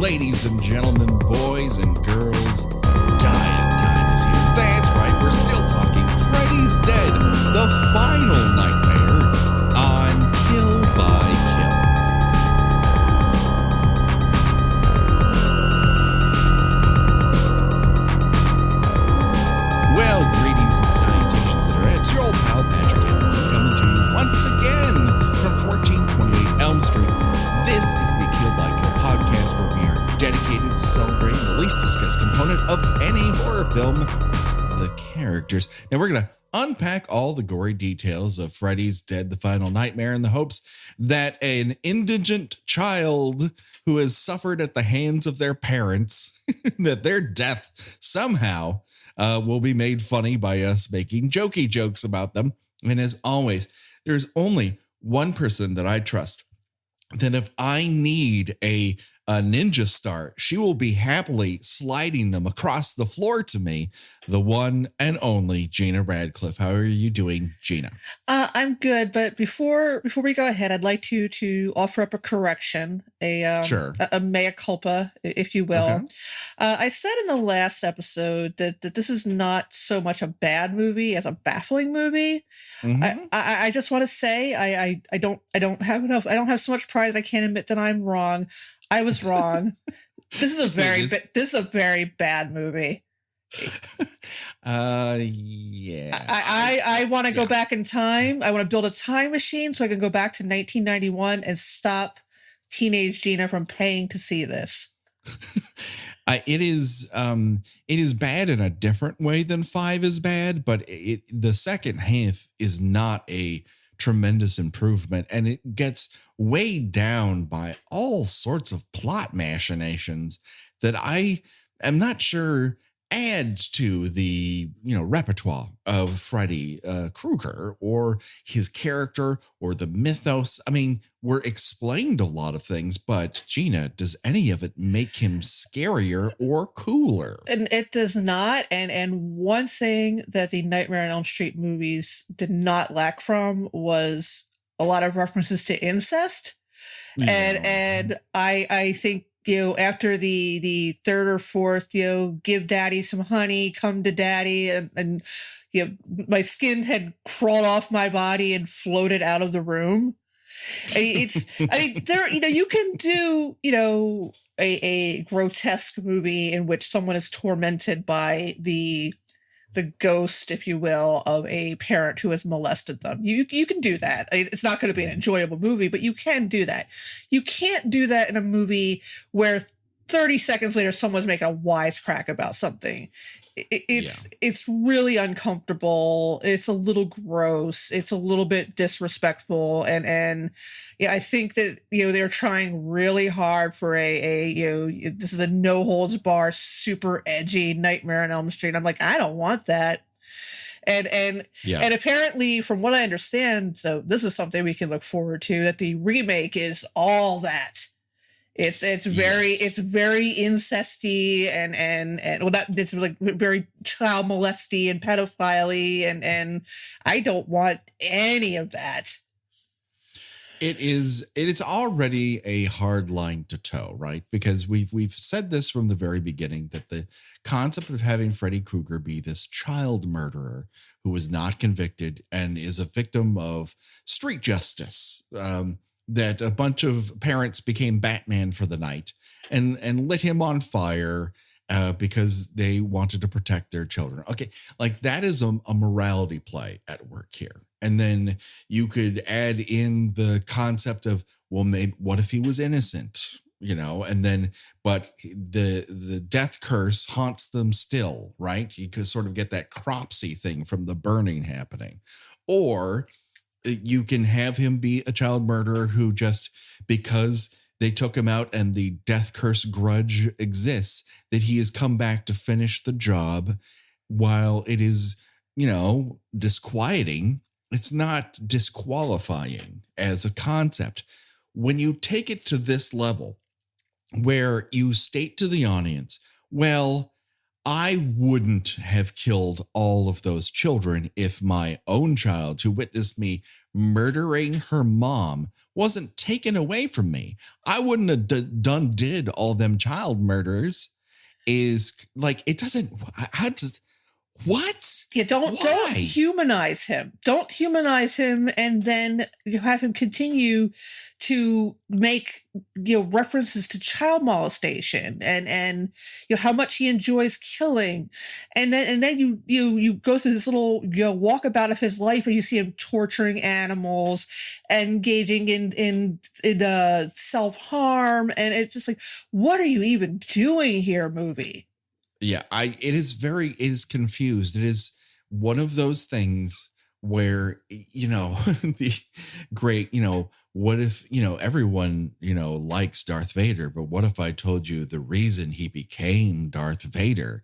Ladies and gentlemen, boys and girls, dying time is here. That's right, we're still talking Freddy's Dead, the final nightmare on Kill by Kill. Well, greetings and salutations, Internet. It's your old pal Patrick Gena coming to you once again from 1428 Elm Street. This is the Kill by Kill podcast where we are dedicated to celebrating the least discussed component of any horror film, the characters. Now we're going to unpack all the gory details of Freddy's Dead, the Final Nightmare in the hopes that an indigent child who has suffered at the hands of their parents, that their death somehow will be made funny by us making jokey jokes about them. And as always, there's only one person that I trust, that if I need a ninja star, she will be happily sliding them across the floor to me, the one and only Gena Radcliffe. How are you doing, Gena? I'm good, but before we go ahead, I'd like to offer up a correction, a mea culpa, if you will. Okay. I said in the last episode that this is not so much a bad movie as a baffling movie. Mm-hmm. I just want to say I don't have so much pride that I can't admit that I'm wrong. I was wrong. This is a very bad movie. Yeah. I want to go back in time. I want to build a time machine so I can go back to 1991 and stop teenage Gena from paying to see this. It is bad in a different way than 5 is bad, but the second half is not a tremendous improvement, and it gets weighed down by all sorts of plot machinations that I am not sure adds to the repertoire of Freddy Krueger or his character or the mythos. I mean, we're explained a lot of things, but Gena, does any of it make him scarier or cooler? And it does not. And one thing that the Nightmare on Elm Street movies did not lack from was a lot of references to incest. Yeah. And I think, after the third or fourth, give daddy some honey, come to daddy, and my skin had crawled off my body and floated out of the room. You can do, a grotesque movie in which someone is tormented by the ghost, if you will, of a parent who has molested them. You can do that. It's not going to be an enjoyable movie, but you can do that. You can't do that in a movie where 30 seconds later someone's making a wisecrack about something. It's really uncomfortable. It's a little gross. It's a little bit disrespectful. And I think that, they're trying really hard for this is a no holds bar, super edgy Nightmare on Elm Street. I'm like, I don't want that. And apparently, from what I understand, so this is something we can look forward to, that the remake is all that. It's very incesty and it's like very child molesty and pedophilia and I don't want any of that. It is already a hard line to toe, right? Because we've said this from the very beginning, that the concept of having Freddy Krueger be this child murderer who was not convicted and is a victim of street justice, that a bunch of parents became Batman for the night and lit him on fire because they wanted to protect their children. Okay, like that is a morality play at work here. And then you could add in the concept of, well, maybe what if he was innocent, and then, but the death curse haunts them still, right? You could sort of get that cropsy thing from the burning happening. Or you can have him be a child murderer who, just because they took him out and the death curse grudge exists, that he has come back to finish the job. While it is, disquieting, it's not disqualifying as a concept. When you take it to this level, where you state to the audience, well, I wouldn't have killed all of those children if my own child, who witnessed me murdering her mom wasn't taken away from me. I wouldn't have did all them child murders. Is like, it doesn't, how does, what? Yeah, don't humanize him. Don't humanize him, and then you have him continue to make references to child molestation and how much he enjoys killing, and then you go through this little walkabout of his life, and you see him torturing animals, engaging in self-harm, and it's just like, what are you even doing here, movie? Yeah, it is confused. It is one of those things where, the great, what if, everyone, likes Darth Vader, but what if I told you the reason he became Darth Vader?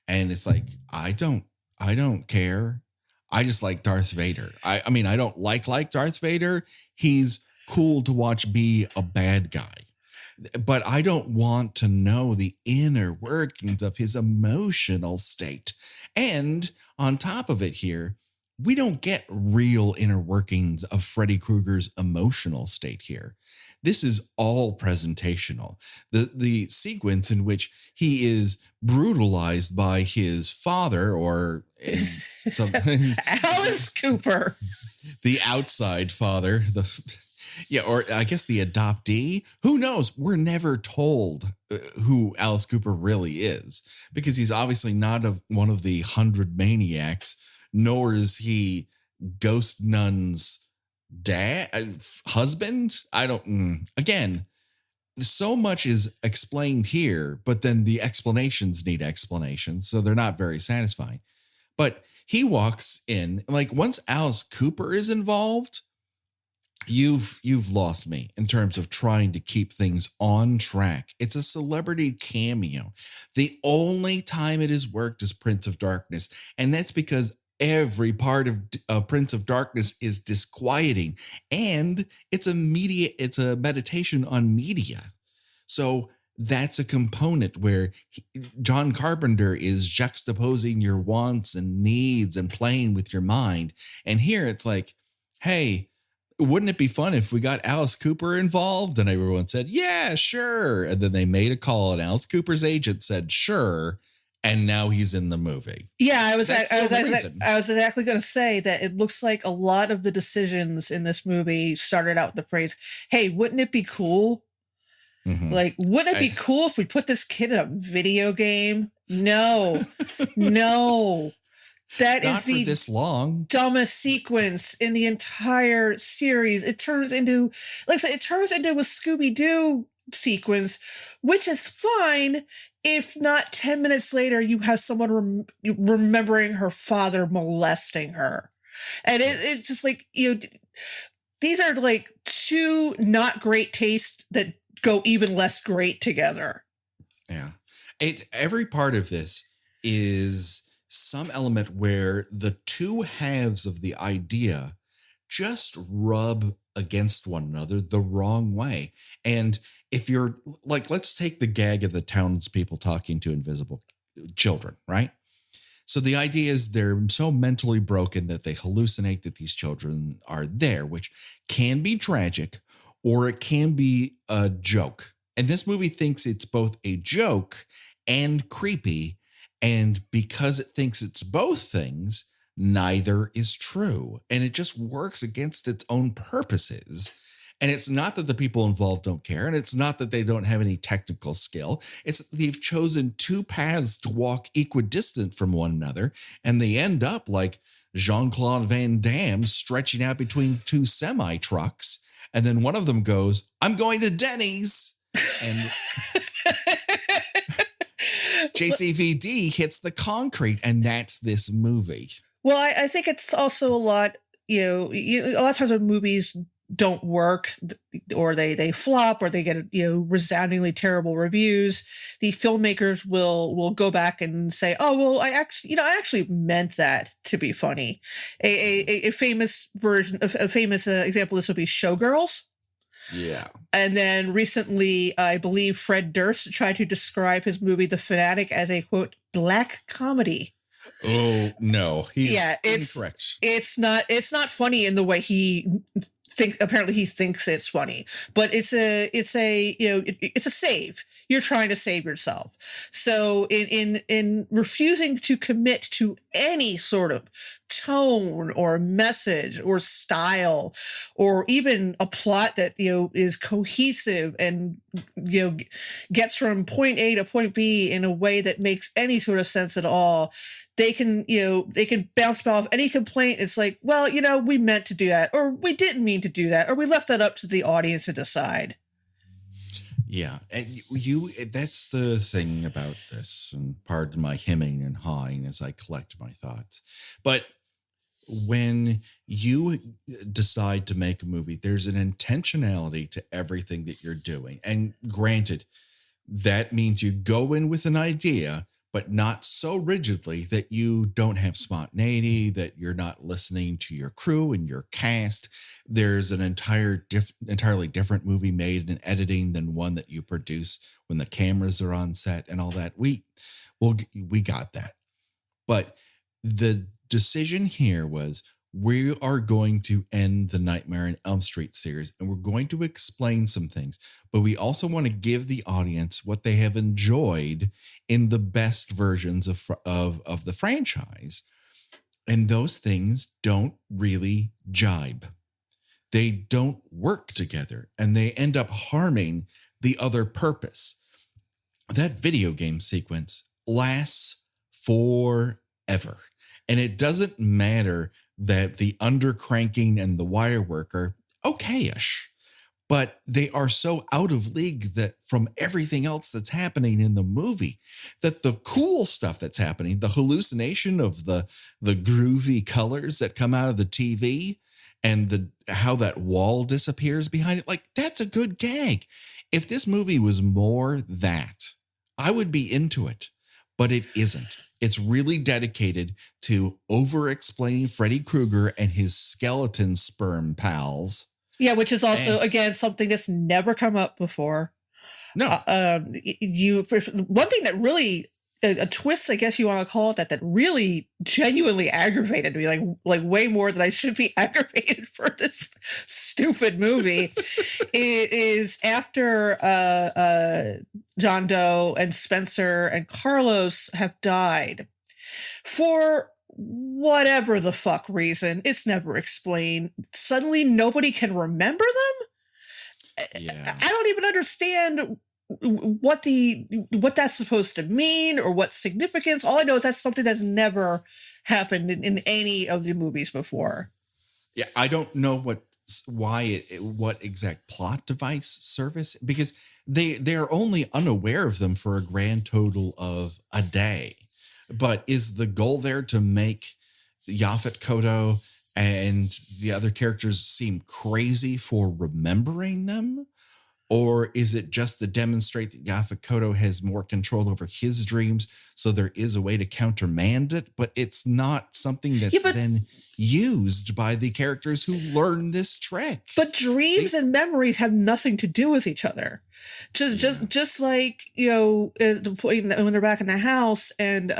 And it's like, I don't care. I just like Darth Vader. I mean, I don't like Darth Vader. He's cool to watch be a bad guy. But I don't want to know the inner workings of his emotional state. And on top of it here, we don't get real inner workings of Freddy Krueger's emotional state here. This is all presentational. The sequence in which he is brutalized by his father, or Alice Cooper, the outside father, or I guess the adoptee. Who knows? We're never told who Alice Cooper really is, because he's obviously not one of the 100 maniacs, nor is he Ghost Nun's husband. Again, so much is explained here, but then the explanations need explanations, so they're not very satisfying. But he walks in, like, once Alice Cooper is involved, you've lost me in terms of trying to keep things on track. It's a celebrity cameo. The only time it has worked is Prince of Darkness, and that's because every part of Prince of Darkness is disquieting, and it's a meditation on media. So that's a component where John Carpenter is juxtaposing your wants and needs and playing with your mind. And here it's like, hey, wouldn't it be fun if we got Alice Cooper involved? And everyone said, yeah, sure. And then they made a call, and Alice Cooper's agent said, sure. And now he's in the movie. Yeah, I was exactly going to say that it looks like a lot of the decisions in this movie started out with the phrase, hey, wouldn't it be cool? Mm-hmm. Like, wouldn't it be cool if we put this kid in a video game? No, no. That Not is the this long. dumbest sequence in the entire series. It turns into, like I said, it turns into a Scooby-Doo sequence, which is fine if not 10 minutes later you have someone remembering her father molesting her. And it's just like, these are like two not great tastes that go even less great together. Yeah. Every part of this is some element where the two halves of the idea just rub against one another the wrong way. And if you're like, let's take the gag of the townspeople talking to invisible children, right? So the idea is they're so mentally broken that they hallucinate that these children are there, which can be tragic or it can be a joke. And this movie thinks it's both a joke and creepy. And because it thinks it's both things, neither is true. And it just works against its own purposes. And it's not that the people involved don't care. And it's not that they don't have any technical skill. It's that they've chosen two paths to walk equidistant from one another. And they end up like Jean-Claude Van Damme stretching out between two semi-trucks. And then one of them goes, I'm going to Denny's. And JCVD hits the concrete. And that's this movie. Well, I think it's also a lot, a lot of times when movies don't work or they flop or they get resoundingly terrible reviews, the filmmakers will go back and say, oh well, I actually meant that to be funny. A famous version, a famous example of this would be Showgirls. Yeah. And then recently, I believe Fred Durst tried to describe his movie The Fanatic as a, quote, black comedy. Oh no, he's Yeah, incorrect. it's not funny in the way apparently he thinks it's funny, but it's a it's a save. You're trying to save yourself. So in refusing to commit to any sort of tone or message or style or even a plot that is cohesive and gets from point A to point B in a way that makes any sort of sense at all, they can bounce off any complaint. It's like, well, we meant to do that, or we didn't mean to do that, or we left that up to the audience to decide. Yeah, and that's the thing about this, and pardon my hemming and hawing as I collect my thoughts. But when you decide to make a movie, there's an intentionality to everything that you're doing. And granted, that means you go in with an idea, but not so rigidly that you don't have spontaneity, that you're not listening to your crew and your cast. There's an entirely different movie made in editing than one that you produce when the cameras are on set and all that. We got that. But the decision here was, we are going to end the Nightmare on Elm Street series, and we're going to explain some things, but we also want to give the audience what they have enjoyed in the best versions of the franchise. And those things don't really jibe. They don't work together, and they end up harming the other purpose. That video game sequence lasts forever. And it doesn't matter that the undercranking and the wire work are okay-ish, but they are so out of league that from everything else that's happening in the movie, that the cool stuff that's happening, the hallucination of the groovy colors that come out of the TV and how that wall disappears behind it, like, that's a good gag. If this movie was more that, I would be into it, but it isn't. It's really dedicated to over-explaining Freddy Krueger and his skeleton sperm pals. Yeah, which is also, again, something that's never come up before. No. One thing that really, a twist, I guess you want to call it, that really genuinely aggravated me, like way more than I should be aggravated for this stupid movie, is after John Doe and Spencer and Carlos have died, for whatever the fuck reason, it's never explained. Suddenly nobody can remember them. Yeah. I don't even understand what that's supposed to mean or what significance. All I know is that's something that's never happened in any of the movies before. Yeah, I don't know what exact plot device service, because they're only unaware of them for a grand total of a day. But is the goal there to make Yaphet Kotto and the other characters seem crazy for remembering them? Or is it just to demonstrate that Yaphet Kotto has more control over his dreams, so there is a way to countermand it, but it's not something that's then used by the characters who learn this trick? But dreams and memories have nothing to do with each other. Just like, when they're back in the house and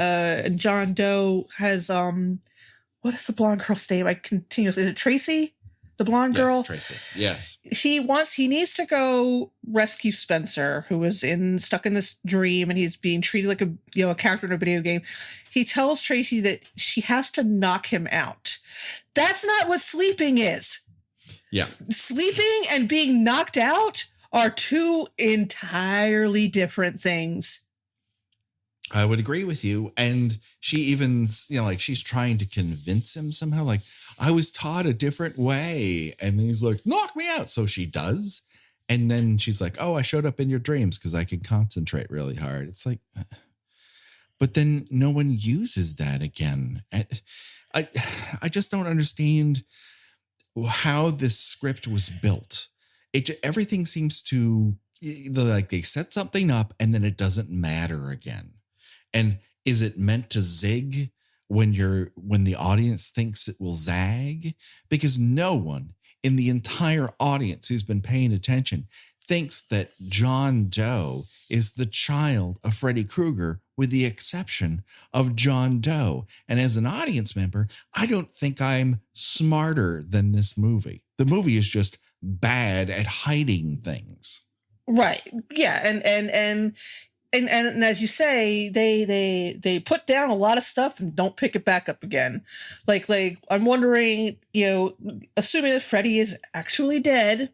John Doe has, what is the blonde girl's name? Is it Tracy? The blonde girl? Yes, Tracy. Yes. He needs to go rescue Spencer, who is stuck in this dream, and he's being treated like a character in a video game. He tells Tracy that she has to knock him out. That's not what sleeping is. Yeah. Sleeping and being knocked out are two entirely different things. I would agree with you. And she even, she's trying to convince him somehow, like, I was taught a different way. And then he's like, knock me out. So she does. And then she's like, oh, I showed up in your dreams because I can concentrate really hard. It's like, but then no one uses that again. I just don't understand how this script was built. Everything seems to, like, they set something up and then it doesn't matter again. And is it meant to zig when the audience thinks it will zag? Because no one in the entire audience who's been paying attention thinks that John Doe is the child of Freddy Krueger with the exception of John Doe. And as an audience member, I don't think I'm smarter than this movie. The movie is just bad at hiding things. Right. Yeah. And as you say, they put down a lot of stuff and don't pick it back up again. Like I'm wondering, assuming that Freddy is actually dead,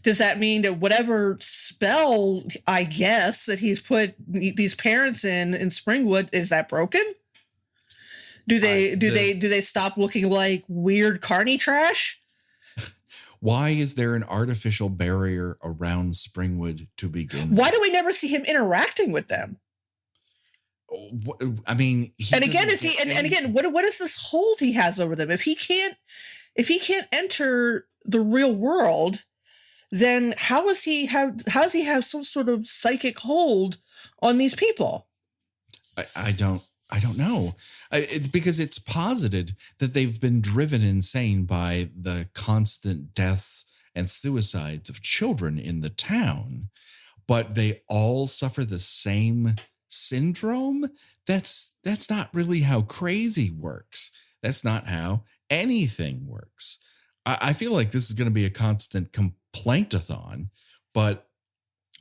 does that mean that whatever spell, I guess, that he's put these parents in Springwood, is that broken? Do they stop looking like weird carny trash? Why is there an artificial barrier around Springwood to begin? Why do we never see him interacting with them? I mean, and again, what is this hold he has over them? If he can't enter the real world, then how does he have some sort of psychic hold on these people? I don't know. Because it's posited that they've been driven insane by the constant deaths and suicides of children in the town, but they all suffer the same syndrome. That's not really how crazy works. That's not how anything works. I feel like this is going to be a constant complaint-a-thon, but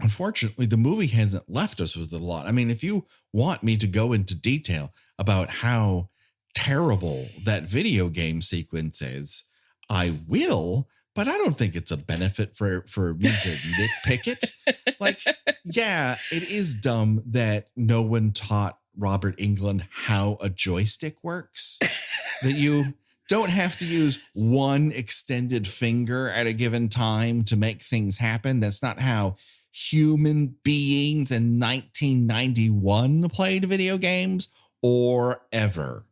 unfortunately, the movie hasn't left us with a lot. I mean, if you want me to go into detail about how terrible that video game sequence is, I will, but I don't think it's a benefit for me to nitpick it. Like, yeah, it is dumb that no one taught Robert Englund how a joystick works, that you don't have to use one extended finger at a given time to make things happen. That's not how human beings in 1991 played video games or ever.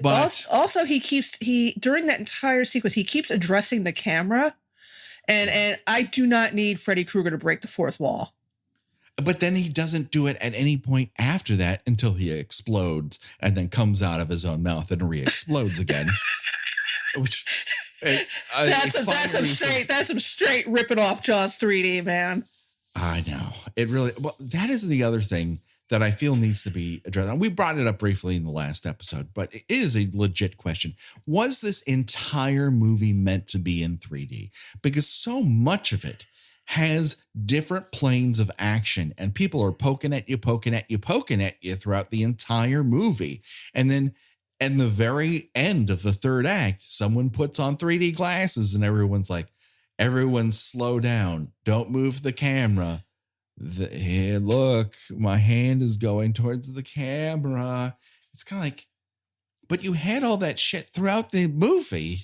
But also he during that entire sequence, he keeps addressing the camera, and I do not need Freddy Krueger to break the fourth wall. But then he doesn't do it at any point after that until he explodes and then comes out of his own mouth and re-explodes again. Which that's some straight ripping off Jaws 3D, man. I know. It really, well, that is the other thing that I feel needs to be addressed. And we brought it up briefly in the last episode, but it is a legit question. Was this entire movie meant to be in 3D? Because so much of it has different planes of action and people are poking at you throughout the entire movie. And then at the very end of the third act, someone puts on 3D glasses and everyone's like, everyone slow down. Don't move the camera. Hey, look, my hand is going towards the camera. It's kind of like, but you had all that shit throughout the movie.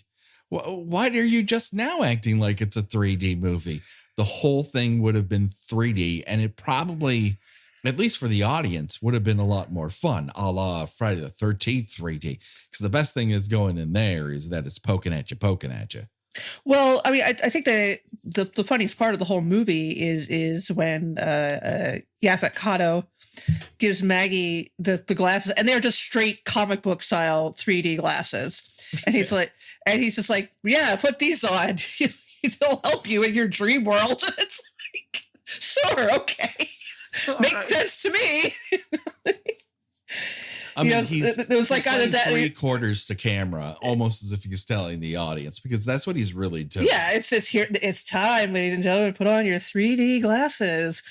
Why are you just now acting like it's a 3D movie? The whole thing would have been 3D, and it probably, at least for the audience, would have been a lot more fun, a la Friday the 13th 3D. Because the best thing that's going in there is that it's poking at you. Well, I mean, I think the funniest part of the whole movie is when Yaphet Kotto gives Maggie the glasses, and they're just straight comic book style 3D glasses, and he's just like, yeah, put these on. They'll help you in your dream world. It's like, sure, okay, makes sense to me. I mean, it was like out of that 3/4 to camera, almost as if he's telling the audience, because that's what he's really doing. Yeah, it's here. It's time, ladies and gentlemen, put on your 3D glasses.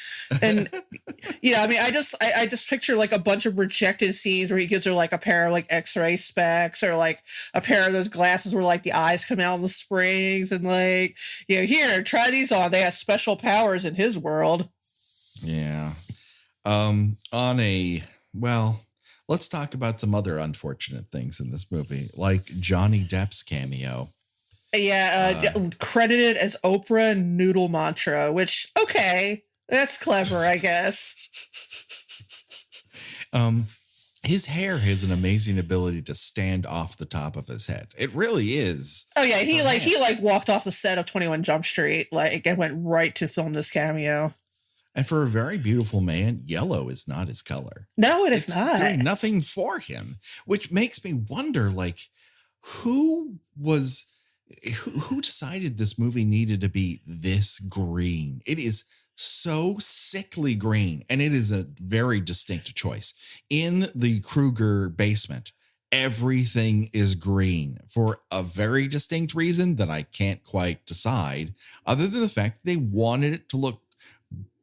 And I mean, I just picture like a bunch of rejected scenes where he gives her like a pair of like X-ray specs, or like a pair of those glasses where like the eyes come out in the springs, and like, here, try these on. They have special powers in his world. Yeah. Let's talk about some other unfortunate things in this movie, like Johnny Depp's cameo. Yeah, credited as Oprah Noodle Mantra, which, okay, that's clever, I guess. His hair has an amazing ability to stand off the top of his head. It really is. Oh yeah, he walked off the set of 21 Jump Street, and went right to film this cameo. And for a very beautiful man, yellow is not his color. No, it's not. Doing nothing for him, which makes me wonder, like, who decided this movie needed to be this green? It is so sickly green, and it is a very distinct choice. In the Krueger basement, everything is green for a very distinct reason that I can't quite decide, other than the fact they wanted it to look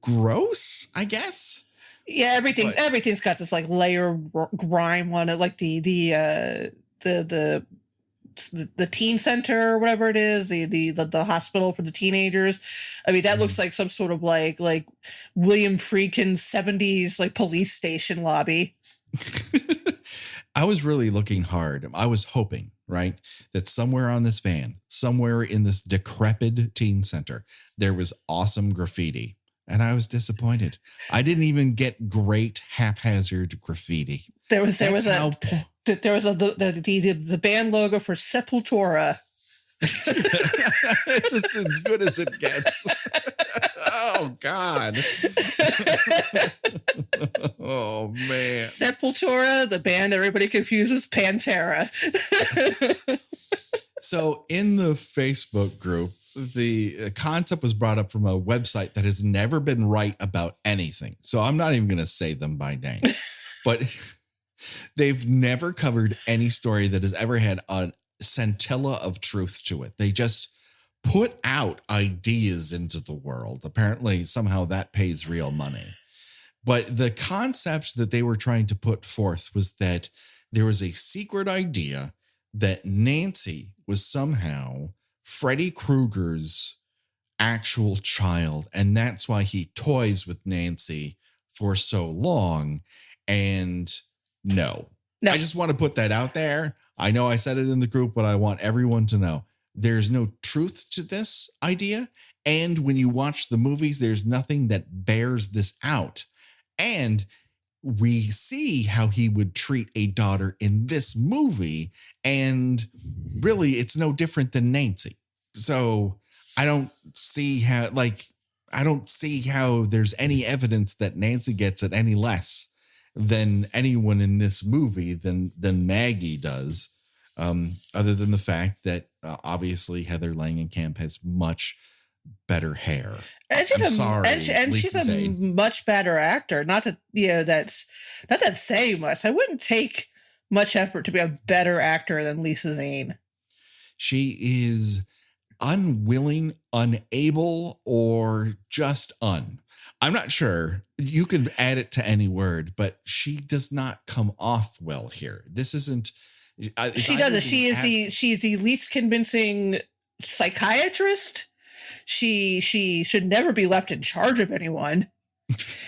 gross, I guess. Yeah, everything's got this like layer grime on it, like the teen center or whatever it is, the hospital for the teenagers. I mean, that looks like some sort of like William Friedkin's 70s like police station lobby. I was really looking hard. I was hoping, right, that somewhere on this van, somewhere in this decrepit teen center, there was awesome graffiti. And I was disappointed. I didn't even get great haphazard graffiti. There was the band logo for Sepultura. It's just as good as it gets. Oh God. Oh man. Sepultura, the band everybody confuses Pantera. So in the Facebook group, the concept was brought up from a website that has never been right about anything. So I'm not even going to say them by name, but they've never covered any story that has ever had a scintilla of truth to it. They just put out ideas into the world. Apparently, somehow that pays real money. But the concept that they were trying to put forth was that there was a secret idea that Nancy was somehow Freddy Krueger's actual child. And that's why he toys with Nancy for so long. And no, I just want to put that out there. I know I said it in the group, but I want everyone to know there's no truth to this idea. And when you watch the movies, there's nothing that bears this out. And we see how he would treat a daughter in this movie. And really, it's no different than Nancy. So I don't see how there's any evidence that Nancy gets it any less than anyone in this movie than Maggie does. Other than the fact that obviously Heather Langenkamp has much better hair. And she's a much better actor. Not that that's saying much. I wouldn't take much effort to be a better actor than Lisa Zane. She is unwilling, unable, or just I'm not sure. You could add it to any word, but she does not come off well here. This isn't. She doesn't. She's the least convincing psychiatrist. She should never be left in charge of anyone.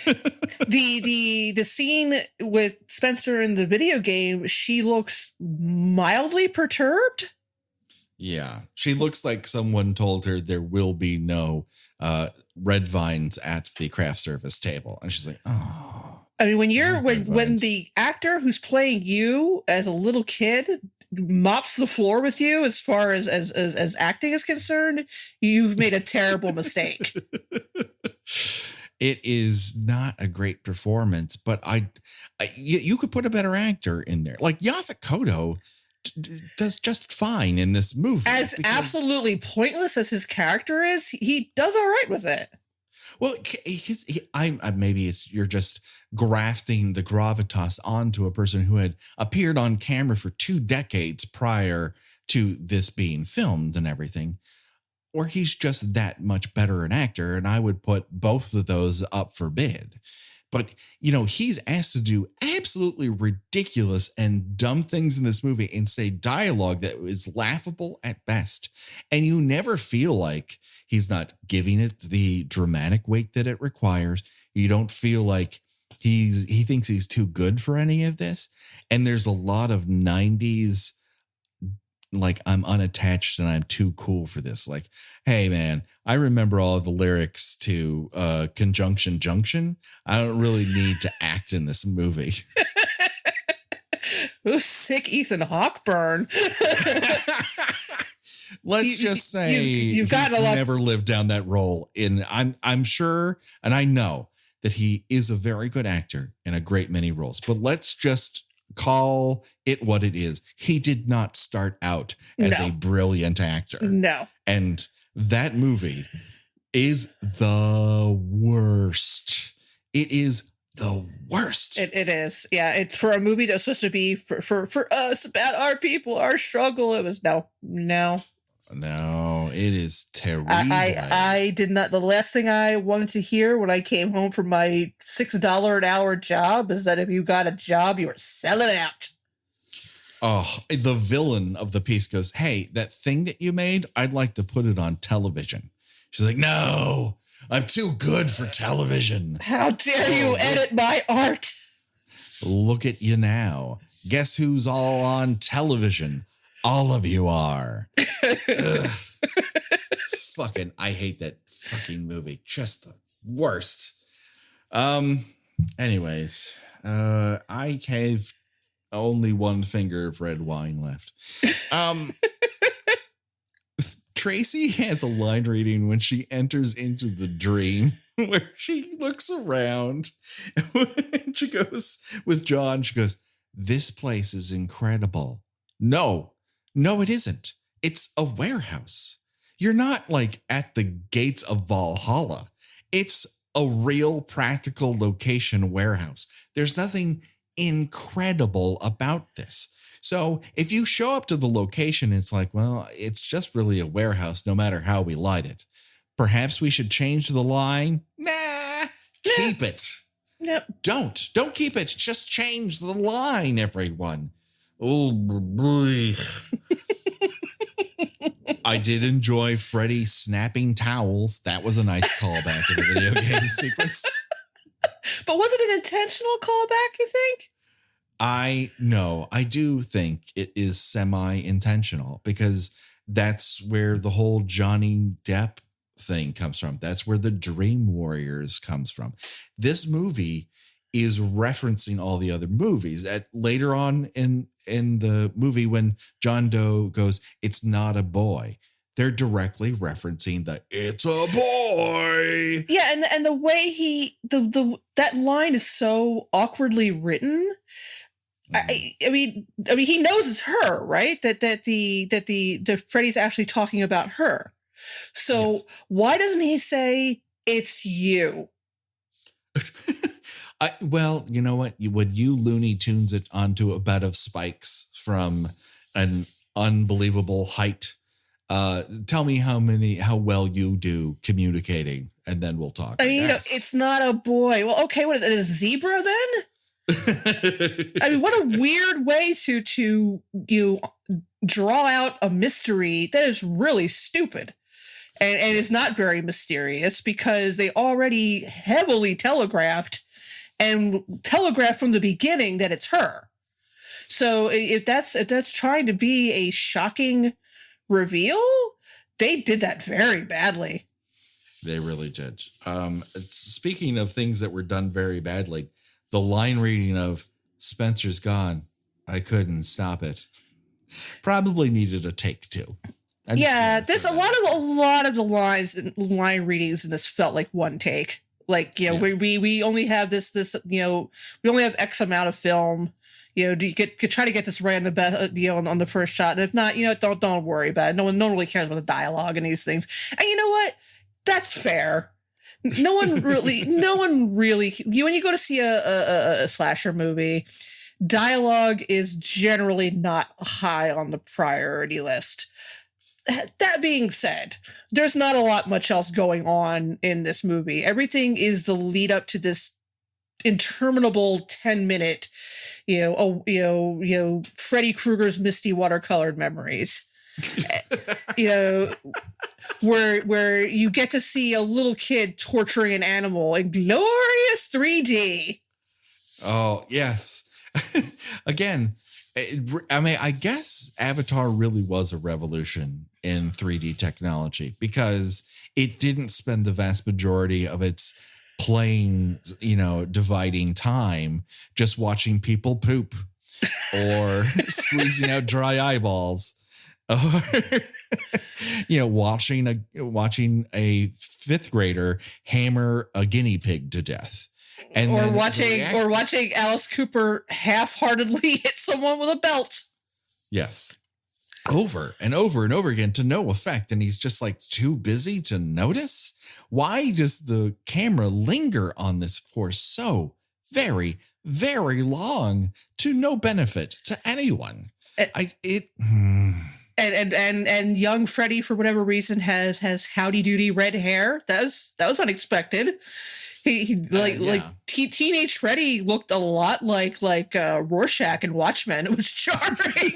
The scene with Spencer in the video game, she looks mildly perturbed. Yeah, she looks like someone told her there will be no red vines at the craft service table, and she's like, "Oh." I mean, when the actor who's playing you as a little kid mops the floor with you, as far as acting is concerned, you've made a terrible mistake. It is not a great performance, but you could put a better actor in there, like Yaphet Kotto does just fine in this movie. As absolutely pointless as his character is, he does all right with it. Well, maybe you're just grafting the gravitas onto a person who had appeared on camera for 2 decades prior to this being filmed and everything, or he's just that much better an actor. And I would put both of those up for bid. But, he's asked to do absolutely ridiculous and dumb things in this movie and say dialogue that is laughable at best. And you never feel like he's not giving it the dramatic weight that it requires. You don't feel like he thinks he's too good for any of this. And there's a lot of 90s, like, I'm unattached and I'm too cool for this. Like, hey, man, I remember all the lyrics to Conjunction Junction. I don't really need to act in this movie. Ooh, sick Ethan Hawke burn. Let's just say you've never lived down that role. I'm sure, and I know that he is a very good actor in a great many roles. But let's just call it what it is. He did not start out as a brilliant actor. No. And that movie is the worst. It is the worst. It is. Yeah. It's for a movie that's supposed to be for us, about our people, our struggle. It was no. No, it is terrible. I did not. The last thing I wanted to hear when I came home from my $6 an hour job is that if you got a job, you were selling out. Oh, the villain of the piece goes, "Hey, that thing that you made, I'd like to put it on television." She's like, "No, I'm too good for television. How dare you edit my art? Look at you now. Guess who's all on television? All of you are." Fucking, I hate that fucking movie. Just the worst. Anyways, I have only one finger of red wine left. Tracy has a line reading when she enters into the dream where she looks around and she goes with John. She goes, "This place is incredible." No, it isn't. It's a warehouse. You're not like at the gates of Valhalla. It's a real practical location warehouse. There's nothing incredible about this. So if you show up to the location, it's like, well, it's just really a warehouse, no matter how we light it. Perhaps we should change the line. Nah, keep it. Yep. Don't keep it. Just change the line, everyone. Oh, boy. I did enjoy Freddy snapping towels. That was a nice callback to the video game sequence. But was it an intentional callback, you think? I do think it is semi-intentional because that's where the whole Johnny Depp thing comes from. That's where the Dream Warriors comes from. This movie is referencing all the other movies. Later on in the movie, when John Doe goes, "It's not a boy," they're directly referencing the "it's a boy." Yeah, and the way that line is so awkwardly written. I mean, he knows it's her, right? That the Freddy's actually talking about her. So yes. Why doesn't he say it's you? Well, you know what? Would you Looney Tunes it onto a bed of spikes from an unbelievable height? Tell me how well you do communicating, and then we'll talk. I mean, it's not a boy. Well, okay, what is it, a zebra then? I mean, what a weird way to you draw out a mystery that is really stupid and is not very mysterious because they already heavily telegraphed from the beginning that it's her. So if that's trying to be a shocking reveal, they did that very badly. They really did. Speaking of things that were done very badly, the line reading of "Spencer's gone, I couldn't stop it" probably needed a take two. Yeah, there's a lot of the line readings in this felt like one take. Like, you know, we only have this we only have X amount of film. You know, do you try to get this right on the on the first shot, and if not, don't worry about it. No one really cares about the dialogue and these things. And you know what? That's fair. No one really. When you go to see a slasher movie, dialogue is generally not high on the priority list. That being said, there's not a lot much else going on in this movie. Everything is the lead up to this interminable 10-minute, Freddy Krueger's misty watercolored memories. Where you get to see a little kid torturing an animal in glorious 3D. Oh, yes. Again, I mean, I guess Avatar really was a revolution in 3D technology because it didn't spend the vast majority of its playing, dividing time just watching people poop or squeezing out dry eyeballs. Or watching a fifth grader hammer a guinea pig to death, or watching Alice Cooper half-heartedly hit someone with a belt. Yes, over and over and over again to no effect. And he's just like too busy to notice. Why does the camera linger on this for so very, very long to no benefit to anyone? And young Freddy, for whatever reason, has howdy doody red hair. That was unexpected. Teenage Freddy looked a lot like Rorschach in Watchmen. It was charming.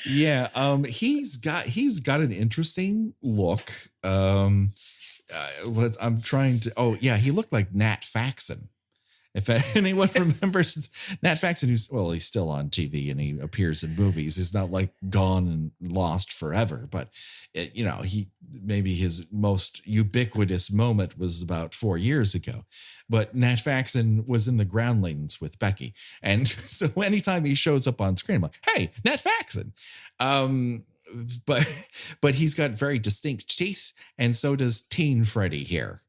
Yeah, he's got an interesting look. I'm trying to. Oh yeah, he looked like Nat Faxon. If anyone remembers Nat Faxon, he's still on TV and he appears in movies. He's not like gone and lost forever, but maybe his most ubiquitous moment was about 4 years ago. But Nat Faxon was in The Groundlings with Becky, and so anytime he shows up on screen, I'm like, "Hey, Nat Faxon." But he's got very distinct teeth, and so does Teen Freddy here.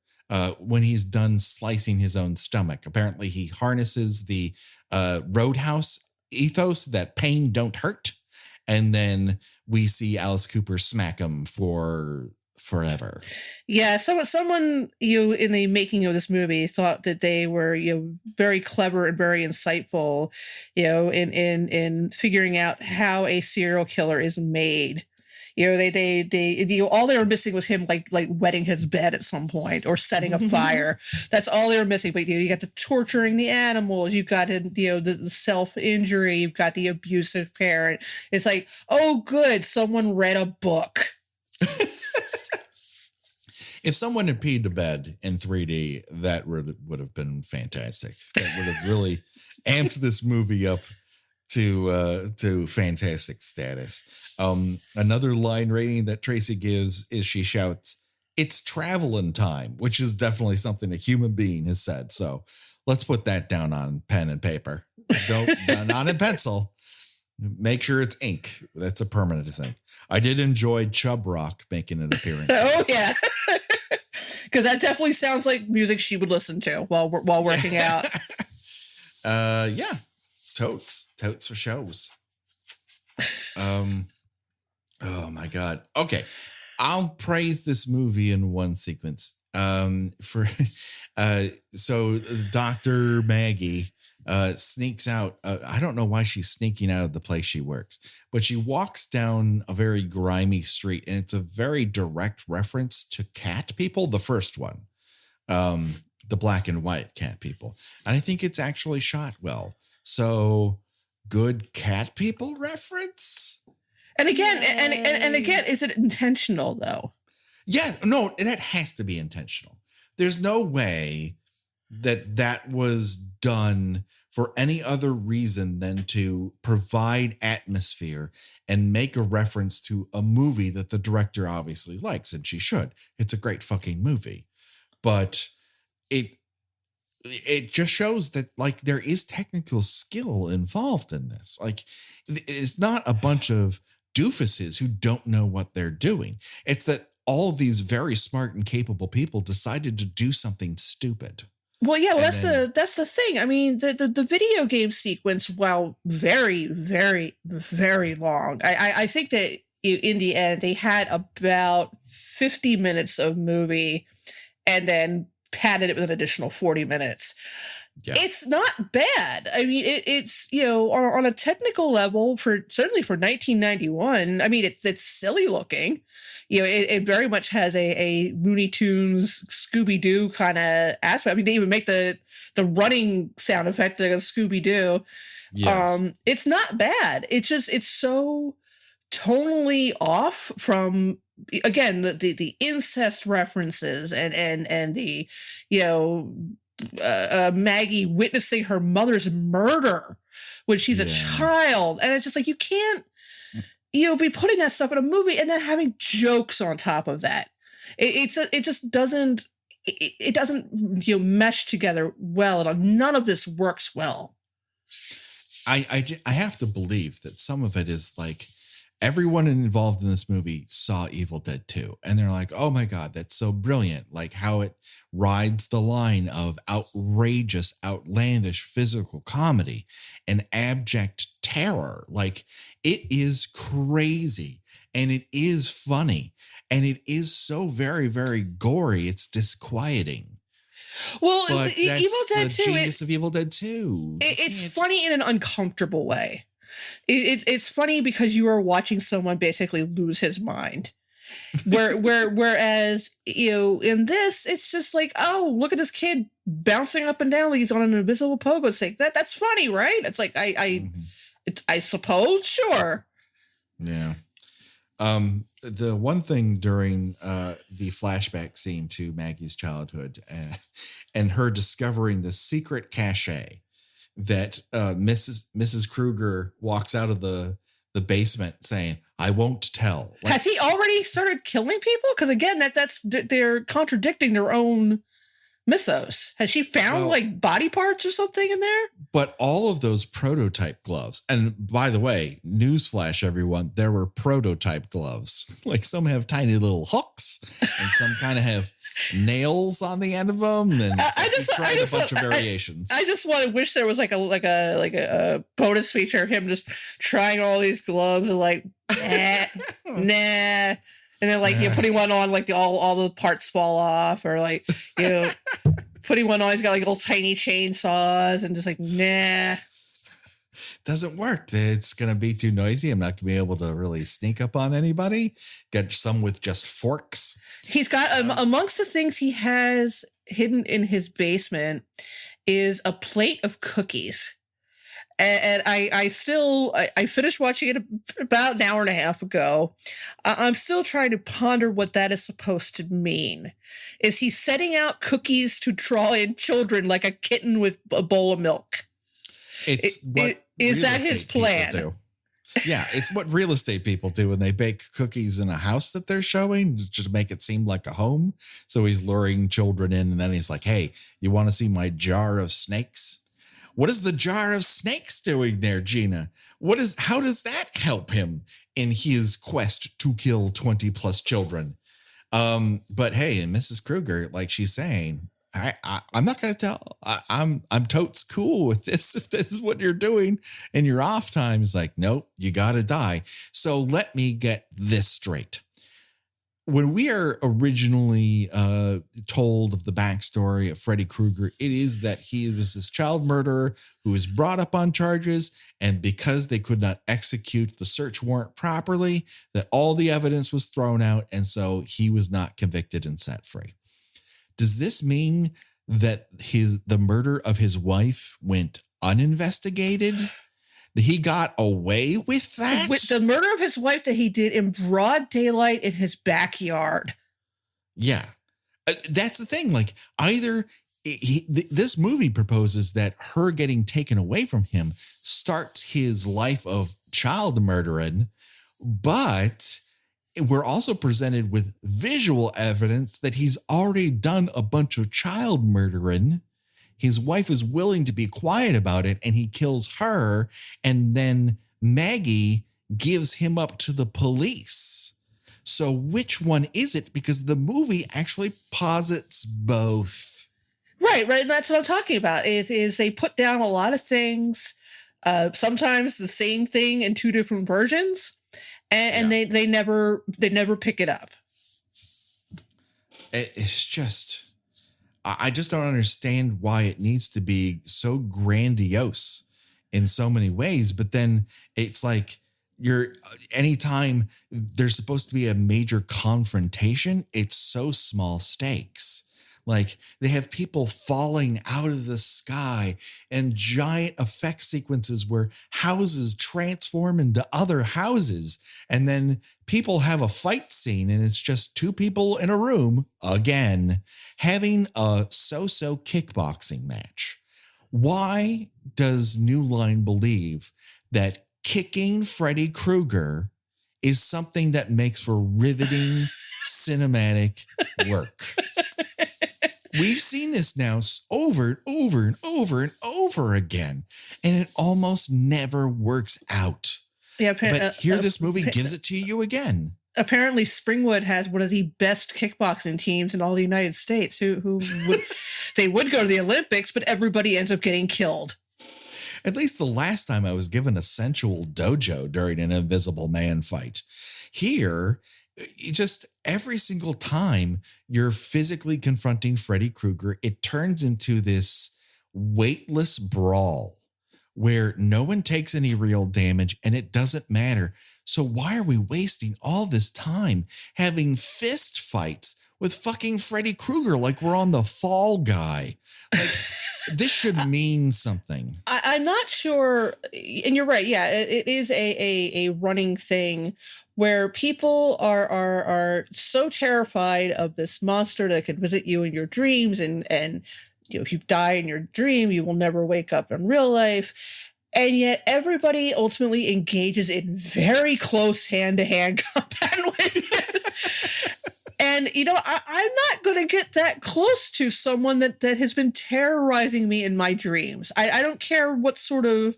When he's done slicing his own stomach. Apparently he harnesses the Roadhouse ethos that pain don't hurt. And then we see Alice Cooper smack him for forever. Yeah, someone in the making of this movie thought that they were very clever and very insightful, in figuring out how a serial killer is made. They all they were missing was him like wetting his bed at some point or setting a fire. That's all they were missing. But you got the torturing the animals, you've got the self-injury, you've got the abusive parent. It's like, oh good, someone read a book. If someone had peed to bed in 3D, that would have been fantastic. That would have really amped this movie up to fantastic status. Another line rating that Tracy gives is she shouts, "It's traveling time," which is definitely something a human being has said. So let's put that down on pen and paper. Not in pencil. Make sure it's ink. That's a permanent thing. I did enjoy Chub Rock making an appearance. Oh yeah. Because that definitely sounds like music she would listen to while working out. Yeah. Totes for shows. Oh my God. Okay. I'll praise this movie in one sequence. So Dr. Maggie sneaks out. I don't know why she's sneaking out of the place she works, but she walks down a very grimy street, and it's a very direct reference to cat people, the first one, the black and white cat people. And I think it's actually shot well. So good cat people reference. And again, and again, is it intentional though? Yeah, no, that has to be intentional. There's no way that was done for any other reason than to provide atmosphere and make a reference to a movie that the director obviously likes, and she should. It's a great fucking movie. But it just shows that like there is technical skill involved in this. Like it's not a bunch of doofuses who don't know what they're doing. It's that all these very smart and capable people decided to do something stupid. Well, yeah, well, that's the thing. I mean, the video game sequence, while very, very, very long, I think that in the end they had about 50 minutes of movie and then padded it with an additional 40 minutes. Yeah. It's not bad. I mean, it's on a technical level certainly for 1991. I mean, it's silly looking. It very much has a Looney Tunes Scooby-Doo kind of aspect. I mean, they even make the running sound effect like a Scooby-Doo. Yes. It's not bad. It's so tonally off from, again, the incest references and the Maggie witnessing her mother's murder when she's a child. And it's just like, you can't, be putting that stuff in a movie and then having jokes on top of that. It just doesn't, it doesn't, mesh together well at all. None of this works well. I have to believe that some of it is like everyone involved in this movie saw Evil Dead 2 and they're like, oh my God, that's so brilliant. Like how it rides the line of outrageous, outlandish physical comedy and abject terror. Like, it is crazy and it is funny and it is so very, very gory. It's disquieting. Well, But Evil that's Dead the 2, genius of Evil Dead 2. it's funny in an uncomfortable way. It's funny because you are watching someone basically lose his mind. Whereas, in this, it's just like, oh, look at this kid bouncing up and down like he's on an invisible pogo stick. That's funny, right? It's like, I suppose, sure. Yeah. The one thing during the flashback scene to Maggie's childhood and her discovering the secret cache that Mrs. Krueger walks out of the basement saying, "I won't tell." Like, has he already started killing people? Because again, they're contradicting their own mythos. Has she found like body parts or something in there? But all of those prototype gloves, and by the way, newsflash, everyone, there were prototype gloves. Like, some have tiny little hooks and some kind of have nails on the end of them, and I tried a bunch of variations. I just want to wish there was like a bonus feature of him just trying all these gloves and like nah, and then like putting one on, like all the parts fall off, or like putting one on, he's got like little tiny chainsaws and just like nah. Doesn't work. It's going to be too noisy. I'm not going to be able to really sneak up on anybody. Get some with just forks. He's got amongst the things he has hidden in his basement is a plate of cookies. And I finished watching it about an hour and a half ago. I'm still trying to ponder what that is supposed to mean. Is he setting out cookies to draw in children like a kitten with a bowl of milk? Is that his plan? Yeah, it's what real estate people do when they bake cookies in a house that they're showing just to make it seem like a home. So he's luring children in, and then he's like, "Hey, you want to see my jar of snakes? What is the jar of snakes doing there, Gena? How does that help him in his quest to kill 20 plus children?" But hey, and Mrs. Krueger, like she's saying, I'm not going to tell. I'm totes cool with this. If this is what you're doing in your off time, it's like, nope, you got to die. So let me get this straight. When we are originally told of the backstory of Freddy Krueger, it is that he was this child murderer who was brought up on charges, and because they could not execute the search warrant properly, that all the evidence was thrown out, and so he was not convicted and set free. Does this mean that the murder of his wife went uninvestigated? That he got away with that? With the murder of his wife that he did in broad daylight in his backyard. Yeah. That's the thing. Like, either this movie proposes that her getting taken away from him starts his life of child murdering, but we're also presented with visual evidence that he's already done a bunch of child murdering. His wife is willing to be quiet about it, and he kills her. And then Maggie gives him up to the police. So which one is it? Because the movie actually posits both. Right. And that's what I'm talking about. Is they put down a lot of things, sometimes the same thing in two different versions. And they never pick it up. It's just, I just don't understand why it needs to be so grandiose in so many ways. But then it's like anytime there's supposed to be a major confrontation, it's so small stakes. Like, they have people falling out of the sky and giant effect sequences where houses transform into other houses. And then people have a fight scene, and it's just two people in a room, again, having a so-so kickboxing match. Why does New Line believe that kicking Freddy Krueger is something that makes for riveting cinematic work? We've seen this now over and over and over and over again, and it almost never works out. Yeah, but here this movie gives it to you again. Apparently, Springwood has one of the best kickboxing teams in all the United States. Who would they would go to the Olympics, but everybody ends up getting killed. At least the last time I was given a sensual dojo during an Invisible Man fight. Here, just every single time you're physically confronting Freddy Krueger, it turns into this weightless brawl where no one takes any real damage and it doesn't matter. So why are we wasting all this time having fist fights with fucking Freddy Krueger like we're on the Fall Guy? Like, this should mean something. I'm not sure. And you're right. Yeah, it is a running thing where people are so terrified of this monster that can visit you in your dreams. And if you die in your dream, you will never wake up in real life. And yet everybody ultimately engages in very close hand-to-hand combat with it. And, I'm not going to get that close to someone that has been terrorizing me in my dreams. I don't care what sort of,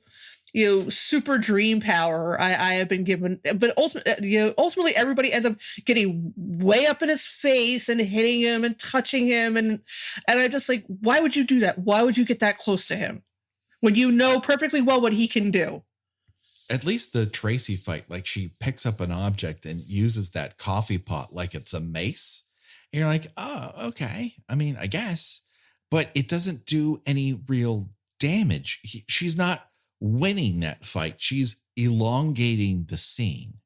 super dream power I have been given. But ultimately, everybody ends up getting way up in his face and hitting him and touching him. And I'm just like, why would you do that? Why would you get that close to him when you know perfectly well what he can do? At least the Tracy fight, like she picks up an object and uses that coffee pot like it's a mace. And you're like, oh, okay. I mean, I guess, but it doesn't do any real damage. She's not winning that fight. She's elongating the scene.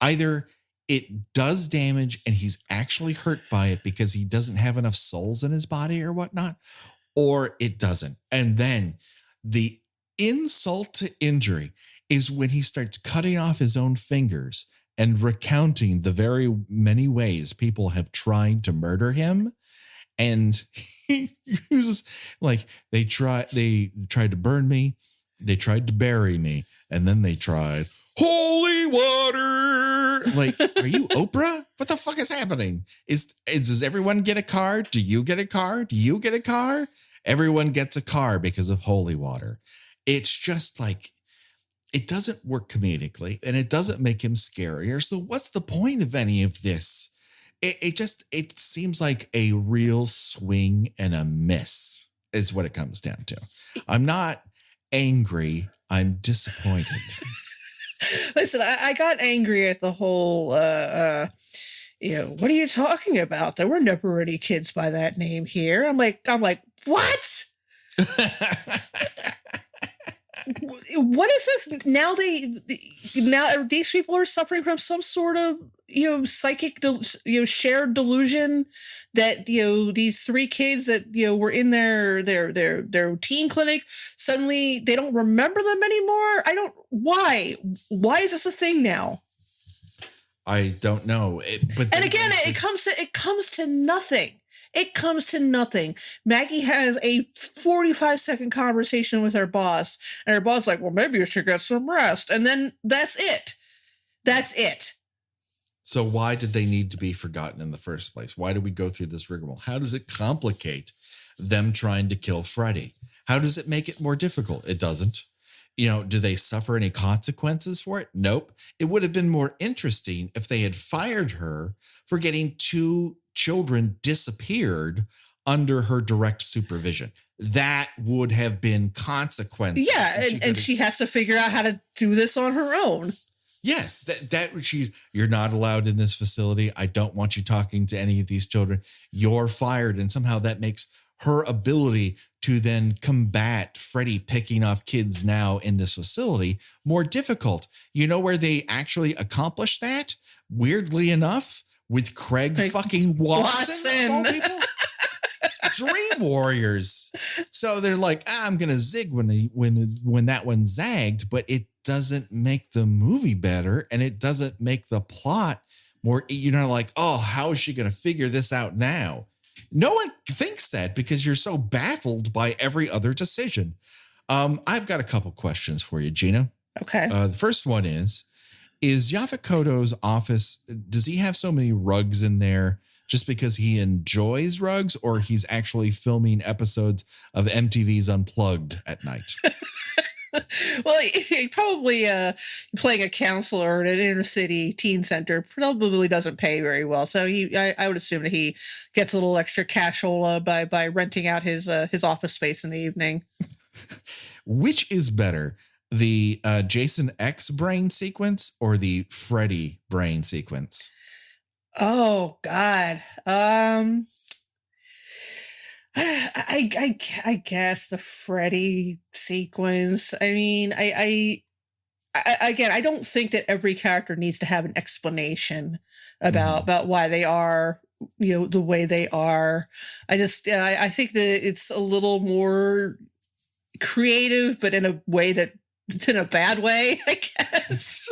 Either it does damage and he's actually hurt by it because he doesn't have enough souls in his body or whatnot, or it doesn't. And then the insult to injury is when he starts cutting off his own fingers and recounting the very many ways people have tried to murder him. And he uses, like, they tried to burn me, they tried to bury me, and then they tried holy water. Like, are you Oprah? What the fuck is happening? Does everyone get a car? Do you get a car? Do you get a car? Everyone gets a car because of holy water. It's just like, it doesn't work comedically and it doesn't make him scarier. So what's the point of any of this? It seems like a real swing and a miss is what it comes down to. I'm not angry. I'm disappointed. Listen, I got angry at the whole, what are you talking about? There were never any kids by that name here. I'm like, what? What is this? Now these people are suffering from some sort of, psychic, shared delusion that, these three kids that, were in their teen clinic, suddenly they don't remember them anymore. Why is this a thing now? I don't know. And again, it comes to nothing. It comes to nothing. Maggie has a 45-second conversation with her boss, and her boss is like, well, maybe you should get some rest. And then that's it. That's it. So why did they need to be forgotten in the first place? Why do we go through this rigmarole? How does it complicate them trying to kill Freddy? How does it make it more difficult? It doesn't. Do they suffer any consequences for it? Nope. It would have been more interesting if they had fired her for getting two children disappeared under her direct supervision. That would have been consequences. Yeah, and she has to figure out how to do this on her own. Yes, you're not allowed in this facility. I don't want you talking to any of these children. You're fired. And somehow that makes her ability to then combat Freddy picking off kids now in this facility more difficult. You know where they actually accomplished that? Weirdly enough, with Craig fucking Watson. Of all people. Dream Warriors. So they're like, I'm gonna zig when that one zagged, but it doesn't make the movie better, and it doesn't make the plot more. You're not like, oh, how is she gonna figure this out now? No one thinks that because you're so baffled by every other decision. I've got a couple questions for you, Gina. Okay. The first one is Yaphet Kotto's office, does he have so many rugs in there just because he enjoys rugs, or he's actually filming episodes of MTV's Unplugged at night? Well, he probably playing a counselor at an inner city teen center probably doesn't pay very well. So I would assume that he gets a little extra cashola by renting out his office space in the evening. Which is better, the Jason X brain sequence or the Freddy brain sequence? Oh God. I guess the Freddy sequence. I mean, again, I don't think that every character needs to have an explanation about why they are, the way they are. I think that it's a little more creative, but in a way that it's in a bad way, I guess.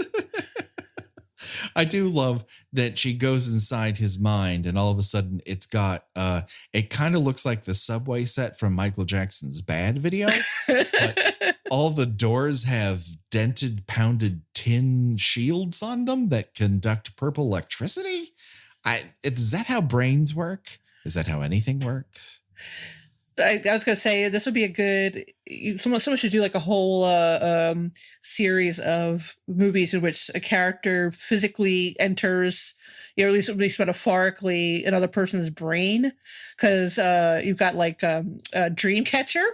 I do love that she goes inside his mind and all of a sudden it's got it kind of looks like the subway set from Michael Jackson's Bad video. But all the doors have dented, pounded tin shields on them that conduct purple electricity. Is that how brains work? Is that how anything works? I was going to say this would be a good. Someone should do like a whole series of movies in which a character physically enters, at least metaphorically, another person's brain. Because you've got like Dreamcatcher.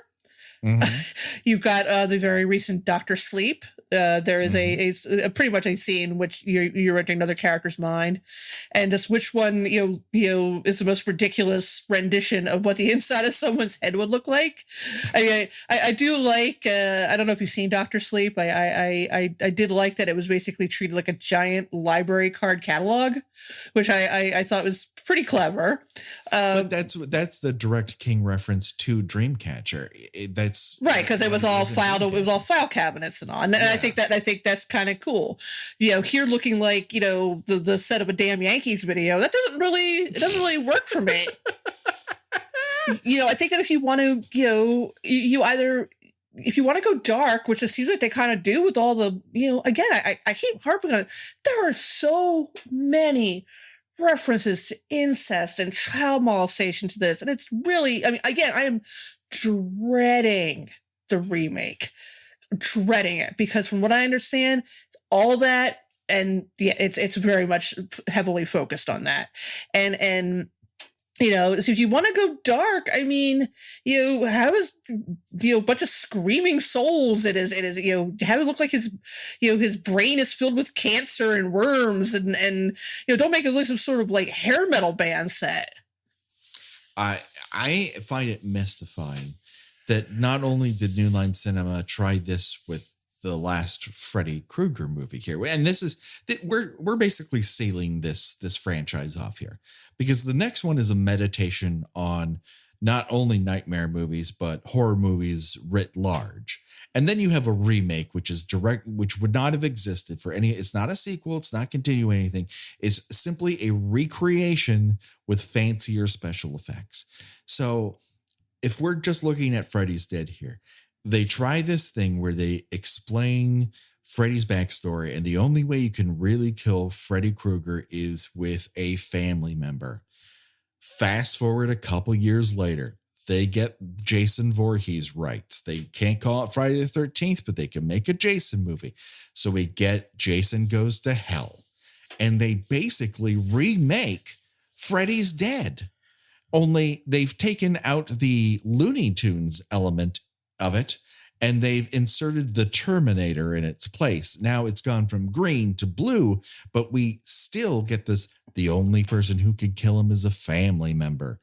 Mm-hmm. You've got the very recent Doctor Sleep. There is a pretty much a scene in which you're entering another character's mind, and just which one is the most ridiculous rendition of what the inside of someone's head would look like. I mean, I do like. I don't know if you've seen Doctor Sleep. I did like that it was basically treated like a giant library card catalog, which I thought was pretty clever. But that's the Direct King reference to Dreamcatcher. That's right, because it was all filed. It was all file cabinets and all. And I think that's kind of cool. Here looking like the set of a damn Yankees video. That doesn't really work for me. I think that if you want to, you either. If you want to go dark, which it seems like they kind of do with all the, again, I keep harping on it. There are so many references to incest and child molestation to this. And it's really, I mean, again, I am dreading the remake. Dreading it because from what I understand, all that, and yeah, it's very much heavily focused on that. And so if you want to go dark, I mean, have a bunch of screaming souls. It is, have it look like his brain is filled with cancer and worms and don't make it look some sort of like hair metal band set. I find it mystifying that not only did New Line Cinema try this with the last Freddy Krueger movie here, and this is we're basically sealing this franchise off here because the next one is a meditation on not only nightmare movies but horror movies writ large. And then you have a remake, which would not have existed for any. It's not a sequel. It's not continuing anything. It's simply a recreation with fancier special effects. So if we're just looking at Freddy's Dead here, they try this thing where they explain Freddy's backstory, and the only way you can really kill Freddy Krueger is with a family member. Fast forward a couple years later, they get Jason Voorhees rights. They can't call it Friday the 13th, but they can make a Jason movie. So we get Jason Goes to Hell, and they basically remake Freddy's Dead. Only they've taken out the Looney Tunes element of it, and they've inserted the Terminator in its place. Now it's gone from green to blue, but we still get this. The only person who could kill him is a family member.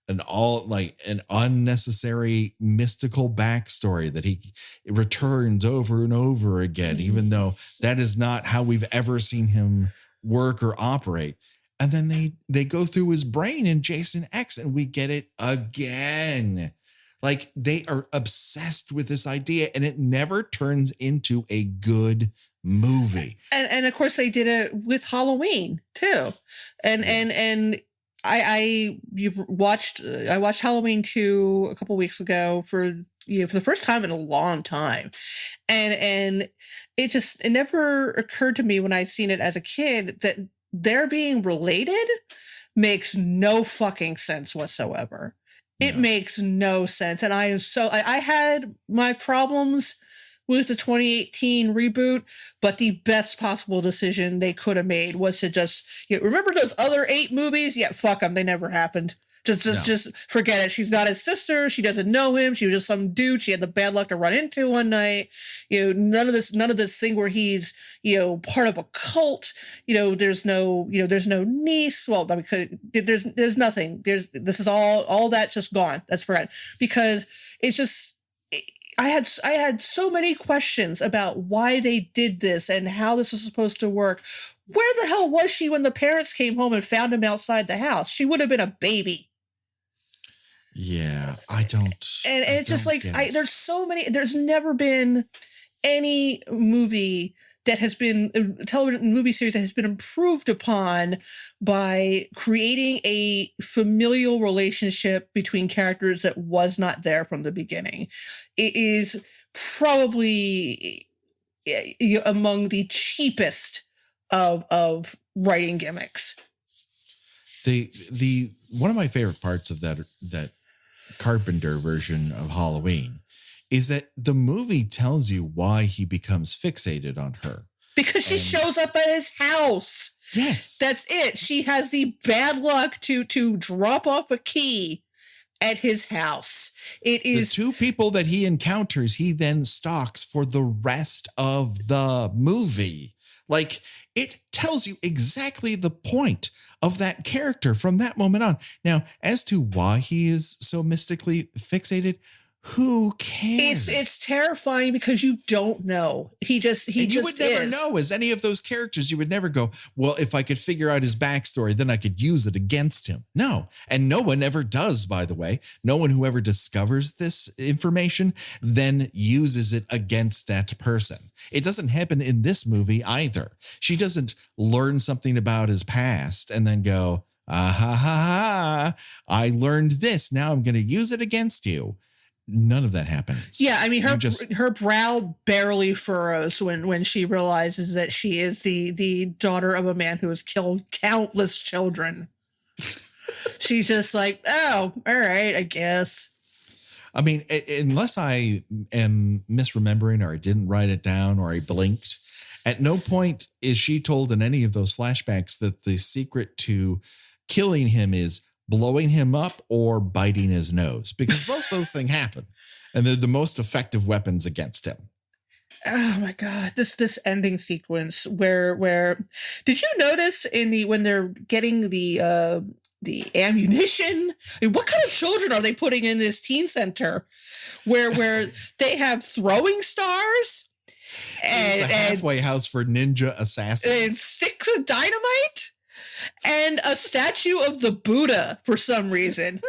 And all like an unnecessary mystical backstory that he returns over and over again, even though that is not how we've ever seen him work or operate. And then they go through his brain in Jason X and we get it again. Like they are obsessed with this idea and it never turns into a good movie. And of course they did it with Halloween too. I watched Halloween 2 a couple weeks ago for the first time in a long time. And it never occurred to me when I'd seen it as a kid that they're being related makes no fucking sense whatsoever. It makes no sense. And I had my problems with the 2018 reboot, but the best possible decision they could have made was to just, remember those other 8 movies? Yeah, fuck them. They never happened. Just forget it. She's not his sister. She doesn't know him. She was just some dude she had the bad luck to run into one night. None of this thing where he's, part of a cult. There's no niece. Well, there's nothing. This is all that just gone. That's forgotten, because it's just, I had so many questions about why they did this and how this was supposed to work. Where the hell was she when the parents came home and found him outside the house? She would have been a baby. Yeah, I don't. And it's just like, there's so many, there's never been any movie that has been, television movie series that has been improved upon by creating a familial relationship between characters that was not there from the beginning. It is probably among the cheapest of writing gimmicks. The one of my favorite parts of that Carpenter version of Halloween is that the movie tells you why he becomes fixated on her. Because she shows up at his house. Yes. That's it. She has the bad luck to drop off a key at his house. It is the two people that he encounters, he then stalks for the rest of the movie. Like, it tells you exactly the point of that character from that moment on. Now, as to why he is so mystically fixated, who cares? It's terrifying because you don't know. You would never know as any of those characters. You would never go, well, if I could figure out his backstory, then I could use it against him. No. And no one ever does, by the way. No one who ever discovers this information then uses it against that person. It doesn't happen in this movie either. She doesn't learn something about his past and then go, I learned this. Now I'm going to use it against you. None of that happens. Yeah, I mean, her brow barely furrows when she realizes that she is the daughter of a man who has killed countless children. She's just like, oh, all right, I guess. I mean, unless I am misremembering or I didn't write it down or I blinked, at no point is she told in any of those flashbacks that the secret to killing him is blowing him up or biting his nose, because both those things happen and they're the most effective weapons against him. Oh my God. This ending sequence where did you notice when they're getting the ammunition? I mean, what kind of children are they putting in this teen center where they have throwing stars and a halfway house for ninja assassins and sticks of dynamite? And a statue of the Buddha for some reason.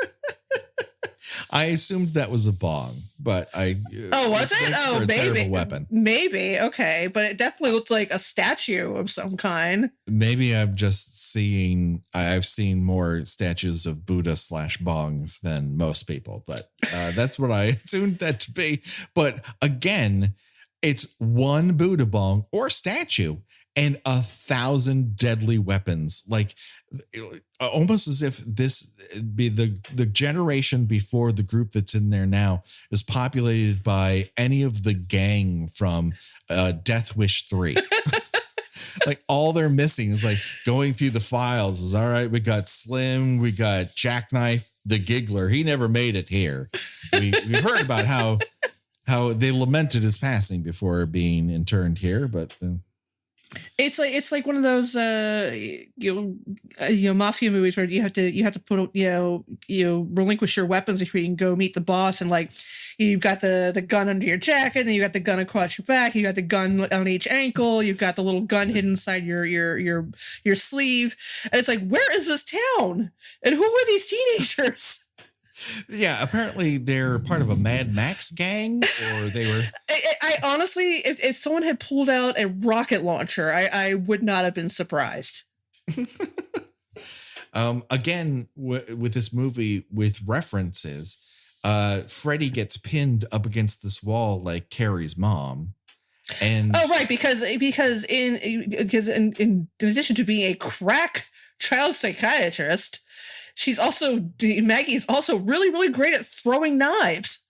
I assumed that was a bong, but was it? Oh, maybe. Weapon. Maybe. Okay. But it definitely looked like a statue of some kind. Maybe I've seen more statues of Buddha /bongs than most people, but that's what I assumed that to be. But again, it's one Buddha bong or statue and 1,000 deadly weapons, like almost as if this be the generation before the group that's in there now is populated by any of the gang from Death Wish 3. Like all they're missing is like going through the files is, all right, we got Slim, we got Jackknife, the Giggler. He never made it here. We've heard about how they lamented his passing before being interned here, but it's like one of those mafia movies where you have to put relinquish your weapons if you can go meet the boss, and like you've got the gun under your jacket, and you got the gun across your back, you got the gun on each ankle, you've got the little gun hidden inside your sleeve, and it's like, where is this town and who were these teenagers? Yeah, apparently they're part of a Mad Max gang, or they were. I honestly, if someone had pulled out a rocket launcher, I would not have been surprised. Again, with this movie, with references, Freddy gets pinned up against this wall like Carrie's mom. And because in addition to being a crack child psychiatrist, Maggie's also really, really great at throwing knives.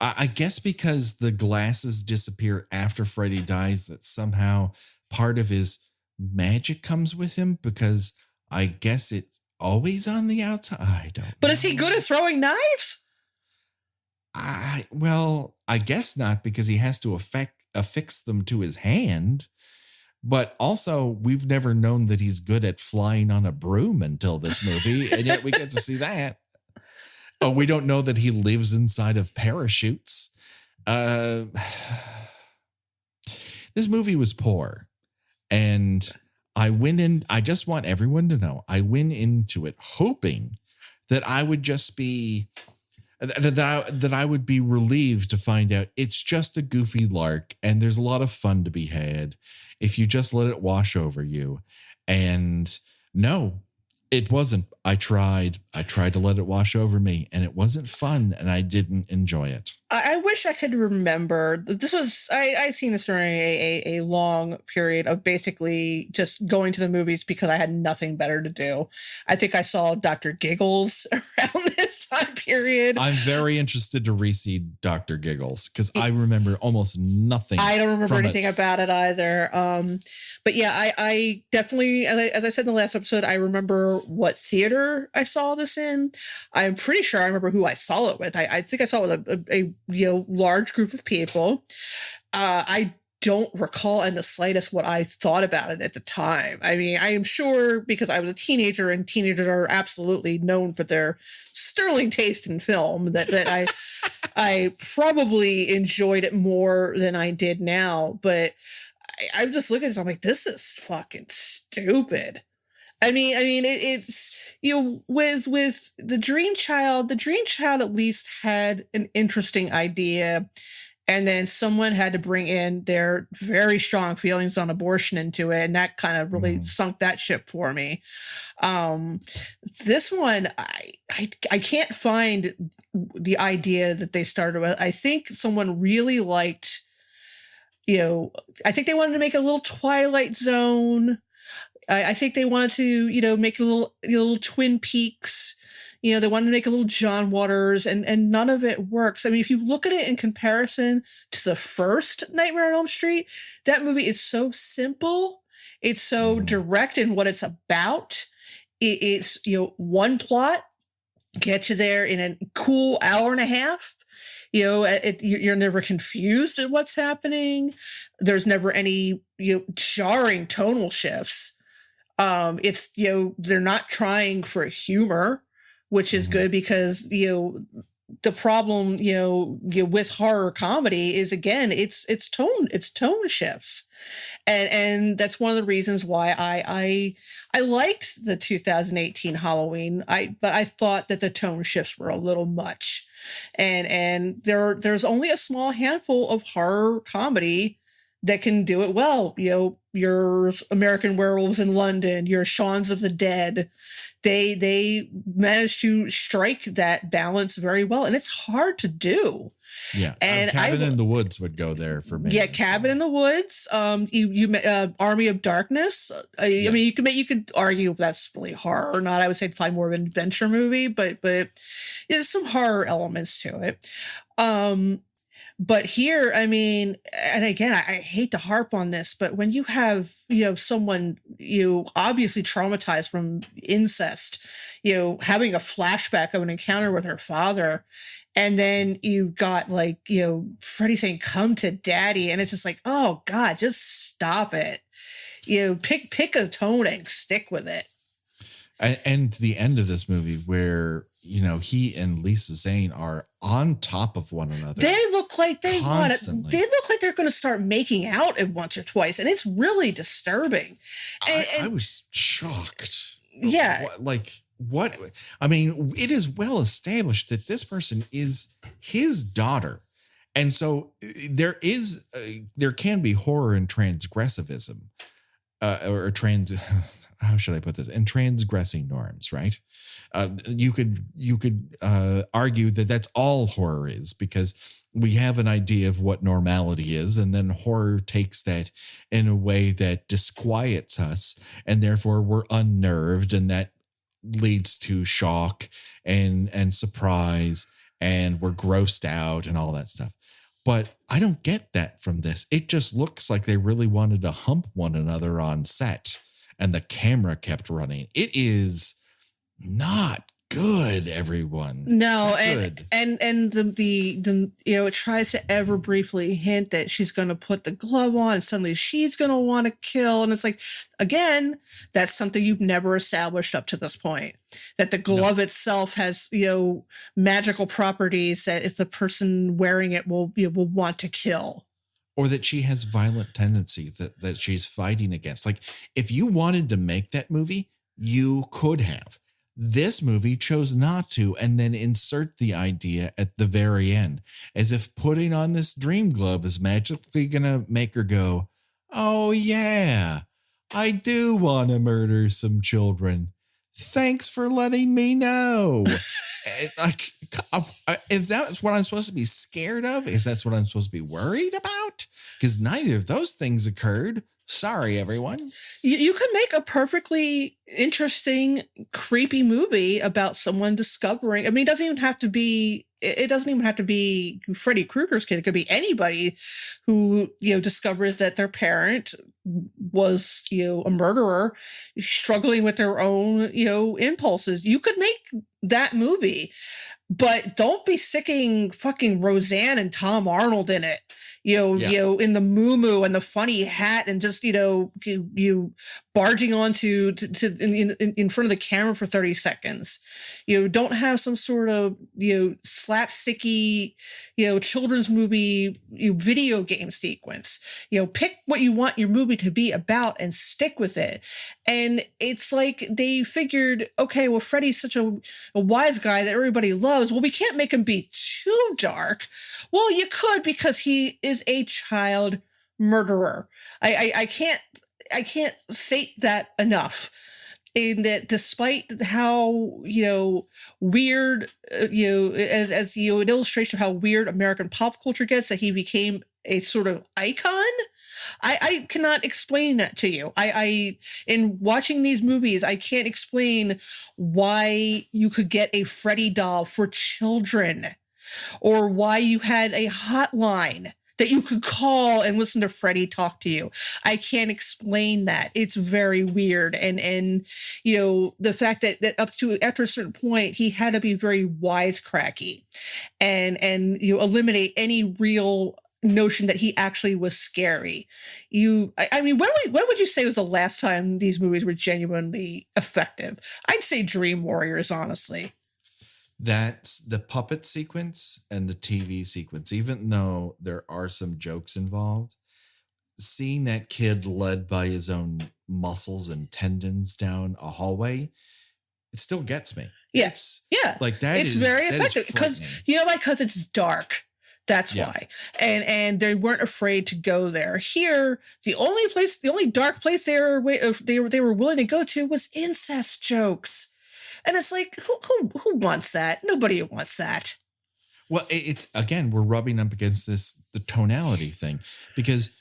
I guess because the glasses disappear after Freddy dies, that somehow part of his magic comes with him, because I guess it always on the outside? I don't But know. is he good at throwing knives? Well, I guess not, because he has to affix them to his hand. But also, we've never known that he's good at flying on a broom until this movie, and yet we get to see that. Oh, we don't know that he lives inside of parachutes. This movie was poor, and I just want everyone to know, I went into it hoping that I would just be, that I would be relieved to find out it's just a goofy lark and there's a lot of fun to be had if you just let it wash over you. And no, it wasn't. I tried to let it wash over me, and it wasn't fun, and I didn't enjoy it. I wish I could remember. This was, I seen this during a long period of basically just going to the movies because I had nothing better to do. I think I saw Dr. Giggles around this time period. I'm very interested to re-see Dr. Giggles because I remember almost nothing. I don't remember anything about it either. But yeah, I definitely, as I said in the last episode, I remember what theater I saw this in. I'm pretty sure I remember who I saw it with. I think I saw it with a large group of people. I don't recall in the slightest what I thought about it at the time. I mean, I am sure because I was a teenager, and teenagers are absolutely known for their sterling taste in film, that I probably enjoyed it more than I did now. But I'm just looking at this, I'm like, this is fucking stupid. I mean, it's, with the Dream Child at least had an interesting idea. And then someone had to bring in their very strong feelings on abortion into it. And that kind of really sunk that ship for me. This one, I can't find the idea that they started with. I think someone really liked, I think they wanted to make a little Twilight Zone. I think they wanted to, make a little Twin Peaks. They wanted to make a little John Waters, and none of it works. I mean, if you look at it in comparison to the first Nightmare on Elm Street, that movie is so simple. It's so direct in what it's about. It's, one plot, get you there in a cool hour and a half. You're never confused at what's happening. There's never any, jarring tonal shifts. It's, they're not trying for humor, which is good, because, the problem, with horror comedy is, again, it's tone shifts. And that's one of the reasons why I liked the 2018 Halloween. But I thought that the tone shifts were a little much. And there's only a small handful of horror comedy that can do it well. Your American Werewolves in London, your Shawns of the Dead, they managed to strike that balance very well, and it's hard to do. Yeah, and Cabin in the Woods would go there for me. Yeah, Cabin in the Woods. Army of Darkness. I mean, you could argue if that's really horror or not. I would say probably more of an adventure movie, but there's some horror elements to it. But here, I mean, and again, I hate to harp on this, but when you have, someone, obviously traumatized from incest, having a flashback of an encounter with her father, and then you got Freddy saying, "Come to daddy." And it's just like, oh God, just stop it. Pick a tone and stick with it. And the end of this movie where, he and Lisa Zane are on top of one another. They look like they want it. They look like they're going to start making out once or twice. And it's really disturbing. I was shocked. Yeah. What? I mean, it is well established that this person is his daughter. And so there can be horror in transgressivism, how should I put this? And transgressing norms, right? You could argue that that's all horror is, because we have an idea of what normality is, and then horror takes that in a way that disquiets us, and therefore we're unnerved, and that leads to shock and surprise, and we're grossed out and all that stuff. But I don't get that from this. It just looks like they really wanted to hump one another on set, and the camera kept running. It is not good, everyone. No, Not and good. and the it tries to ever briefly hint that she's going to put the glove on and suddenly she's going to want to kill, and it's like, again, that's something you've never established up to this point, that the glove itself has magical properties that if the person wearing it will want to kill, or that she has violent tendencies that she's fighting against. Like, if you wanted to make that movie, you could have. This movie chose not to, and then insert the idea at the very end, as if putting on this dream glove is magically going to make her go, oh yeah, I do want to murder some children. Thanks for letting me know. Like, is that what I'm supposed to be scared of? Is that what I'm supposed to be worried about? Because neither of those things occurred. Sorry, everyone. You could make a perfectly interesting, creepy movie about someone discovering. I mean, it doesn't even have to be. It doesn't even have to be Freddy Krueger's kid. It could be anybody who discovers that their parent was a murderer, struggling with their own impulses. You could make that movie, but don't be sticking fucking Roseanne and Tom Arnold in it. In the moo and the funny hat, and just you barging onto in front of the camera for 30 seconds. Don't have some sort of slapsticky children's movie video game sequence. Pick what you want your movie to be about and stick with it. And it's like they figured, okay, well, Freddy's such a wise guy that everybody loves. Well, we can't make him be too dark. Well, you could, because he is a child murderer. I can't state that enough. In that, despite how weird as an illustration of how weird American pop culture gets, that he became a sort of icon. I cannot explain that to you. I in watching these movies, I can't explain why you could get a Freddy doll for children, or why you had a hotline that you could call and listen to Freddy talk to you. I can't explain that. It's very weird. And the fact that after a certain point, he had to be very wisecracky and eliminate any real notion that he actually was scary. I mean, when would you say was the last time these movies were genuinely effective? I'd say Dream Warriors, honestly. That's the puppet sequence and the TV sequence. Even though there are some jokes involved, seeing that kid led by his own muscles and tendons down a hallway, it still gets me. Yes. Yeah. Like that. It's very effective because because it's dark. That's why. And they weren't afraid to go there. Here, the only dark place they were willing to go to was incest jokes. And it's like, who wants that? Nobody wants that. Well, it's again, we're rubbing up against the tonality thing, because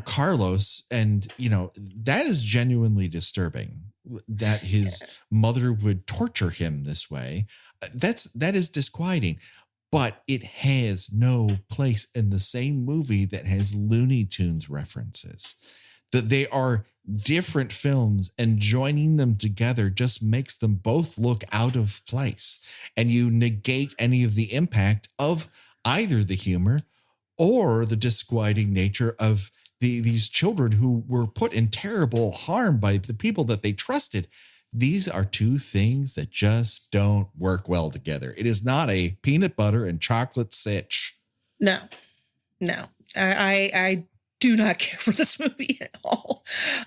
Carlos, and that is genuinely disturbing that his mother would torture him this way. That is disquieting. But it has no place in the same movie that has Looney Tunes references. That they are different films, and joining them together just makes them both look out of place. And you negate any of the impact of either the humor or the disquieting nature of these children who were put in terrible harm by the people that they trusted. These are two things that just don't work well together. It is not a peanut butter and chocolate sitch. No. I do not care for this movie at all.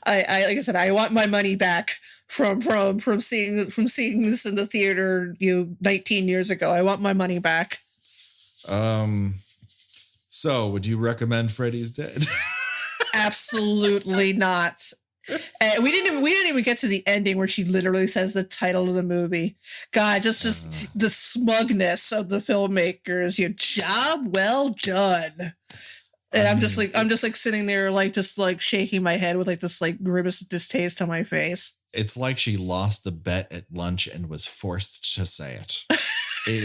I like I said, I want my money back from seeing this in the theater 19 years ago. I want my money back. So would you recommend Freddy's Dead? Absolutely not. We didn't even get to the ending where she literally says the title of the movie. God, just the smugness of the filmmakers. Your job well done. And I'm just like sitting there just shaking my head with this grimace of distaste on my face. It's like she lost a bet at lunch and was forced to say it. It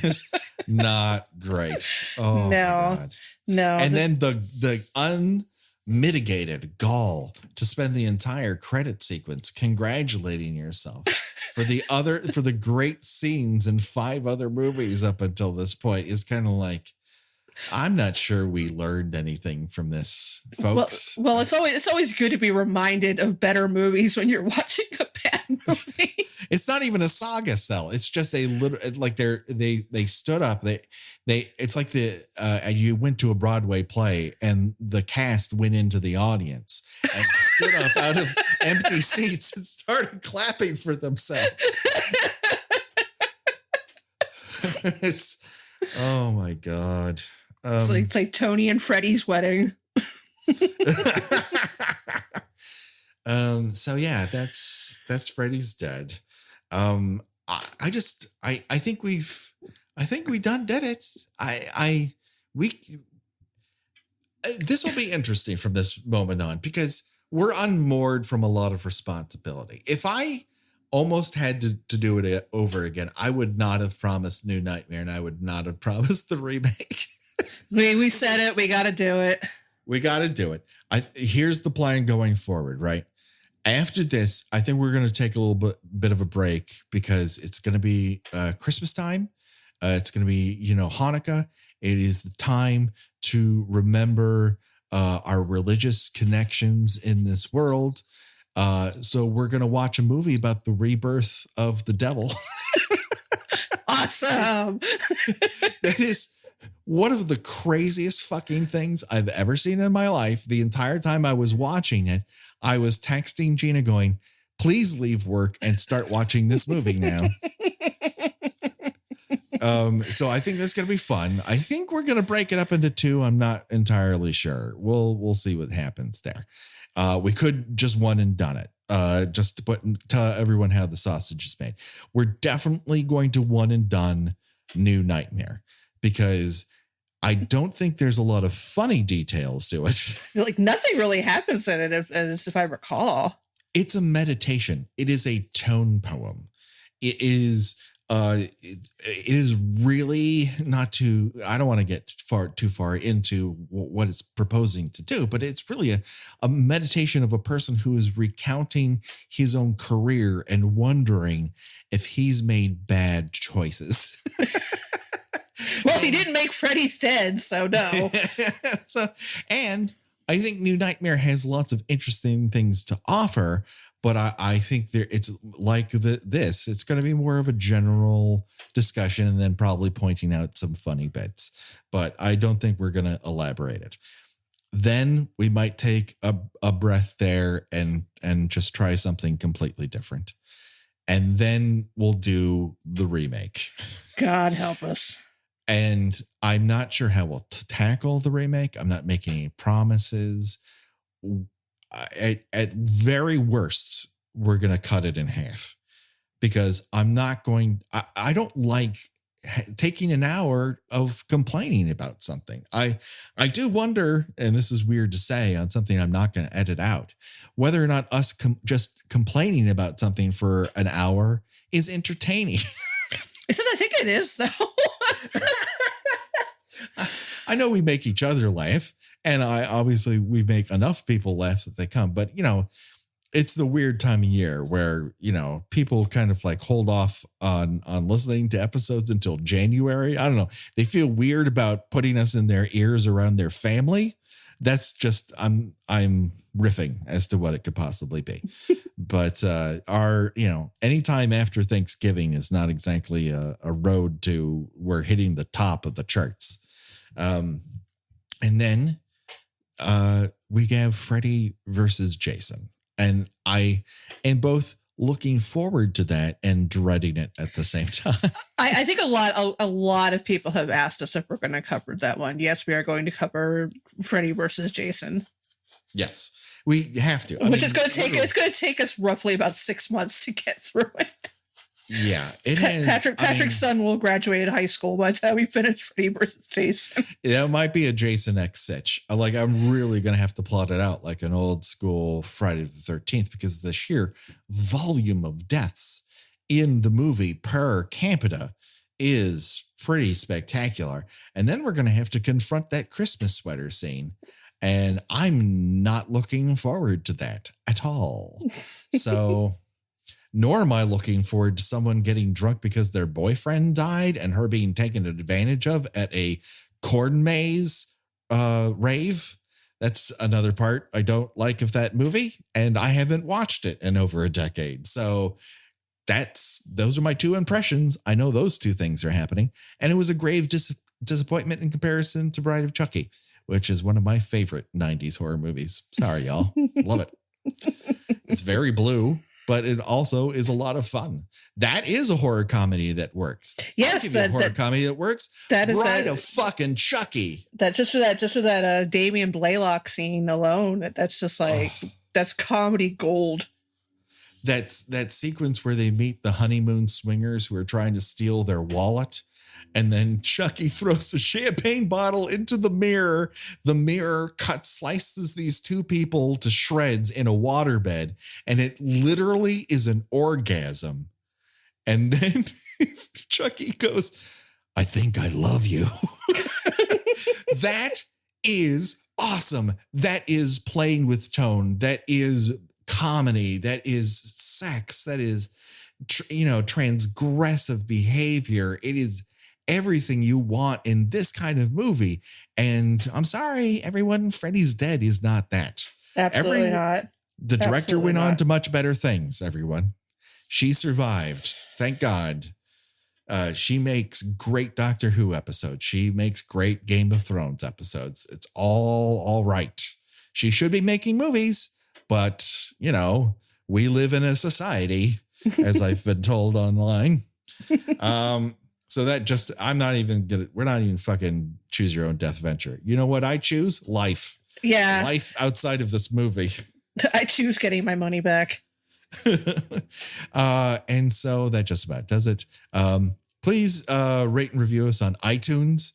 is not great. Oh no, my God. No. And then the mitigated gall to spend the entire credit sequence congratulating yourself for the great scenes in 5 other movies up until this point is kind of like, I'm not sure we learned anything from this, folks. Well, it's always good to be reminded of better movies when you're watching a bad movie. It's not even a saga cell. It's just a little like they stood up. They it's like you went to a Broadway play and the cast went into the audience and stood up out of empty seats and started clapping for themselves. Oh my God. It's like Tony and Freddie's wedding. So yeah, that's Freddie's dead. I think we done did it. This will be interesting from this moment on because we're unmoored from a lot of responsibility. If I almost had to do it over again, I would not have promised New Nightmare and I would not have promised the remake. We said it. We got to do it. We got to do it. Here's the plan going forward, right? After this, I think we're going to take a little bit of a break because it's going to be Christmas time. It's going to be, Hanukkah. It is the time to remember our religious connections in this world. So we're going to watch a movie about the rebirth of the devil. Awesome. That is one of the craziest fucking things I've ever seen in my life. The entire time I was watching it, I was texting Gina going, please leave work and start watching this movie now. So I think that's going to be fun. I think we're going to break it up into 2. I'm not entirely sure. We'll see what happens there. We could just one and done it. Just to tell everyone how the sausage is made. We're definitely going to one and done New Nightmare because I don't think there's a lot of funny details to it. Like nothing really happens in it, as if I recall. It's a meditation. It is a tone poem. It is really not too, I don't want to get too far into what it's proposing to do, but it's really a meditation of a person who is recounting his own career and wondering if he's made bad choices. Well, he didn't make Freddy's dead, so no. And I think New Nightmare has lots of interesting things to offer, but I think it's like this. It's going to be more of a general discussion and then probably pointing out some funny bits, but I don't think we're going to elaborate it. Then we might take a breath there and just try something completely different. And then we'll do the remake. God help us. And I'm not sure how we'll tackle the remake. I'm not making any promises. At very worst, we're going to cut it in half because I don't like taking an hour of complaining about something. I do wonder, and this is weird to say on something I'm not going to edit out, whether or not us just complaining about something for an hour is entertaining. I think it is, though. I know we make each other laugh, and obviously we make enough people laugh that they come, but it's the weird time of year where, people kind of like hold off on listening to episodes until January. I don't know. They feel weird about putting us in their ears around their family. That's just, I'm riffing as to what it could possibly be. But anytime after Thanksgiving is not exactly a road to we're hitting the top of the charts. And then we have Freddy versus Jason. And I am both looking forward to that and dreading it at the same time. I think a lot of people have asked us if we're going to cover that one. Yes, we are going to cover Freddy versus Jason. Yes, we have to. It's going to take us roughly about 6 months to get through it. Yeah, it has. Patrick's son will graduate high school by the time we finish Freddy versus Jason. That might be a Jason X sitch. Like, I'm really going to have to plot it out like an old school Friday the 13th because the sheer volume of deaths in the movie per capita is pretty spectacular. And then we're going to have to confront that Christmas sweater scene. And I'm not looking forward to that at all. So, nor am I looking forward to someone getting drunk because their boyfriend died and her being taken advantage of at a corn maze rave. That's another part I don't like of that movie. And I haven't watched it in over a decade. So those are my two impressions. I know those two things are happening. And it was a grave disappointment in comparison to Bride of Chucky, which is one of my favorite 90s horror movies. Sorry, y'all. Love it. It's very blue, but it also is a lot of fun. That is a horror comedy that works. Yes, a horror comedy that works. That is Bride of fucking Chucky. That just for that Damien Blaylock scene alone. That's just like that's comedy gold. That's that sequence where they meet the honeymoon swingers who are trying to steal their wallet. And then Chucky throws a champagne bottle into the mirror. The mirror slices these two people to shreds in a waterbed. And it literally is an orgasm. And then Chucky goes, I think I love you. That is awesome. That is playing with tone. That is comedy. That is sex. That is, transgressive behavior. It is everything you want in this kind of movie. And I'm sorry, everyone, Freddy's Dead is not that. Absolutely not. The director went on to much better things, everyone. She survived. Thank God. She makes great Doctor Who episodes. She makes great Game of Thrones episodes. It's all right. She should be making movies, but, we live in a society, as I've been told online. So we're not even fucking choose your own death venture. You know what I choose? Life. Yeah. Life outside of this movie. I choose getting my money back. And so that just about does it. Please rate and review us on iTunes.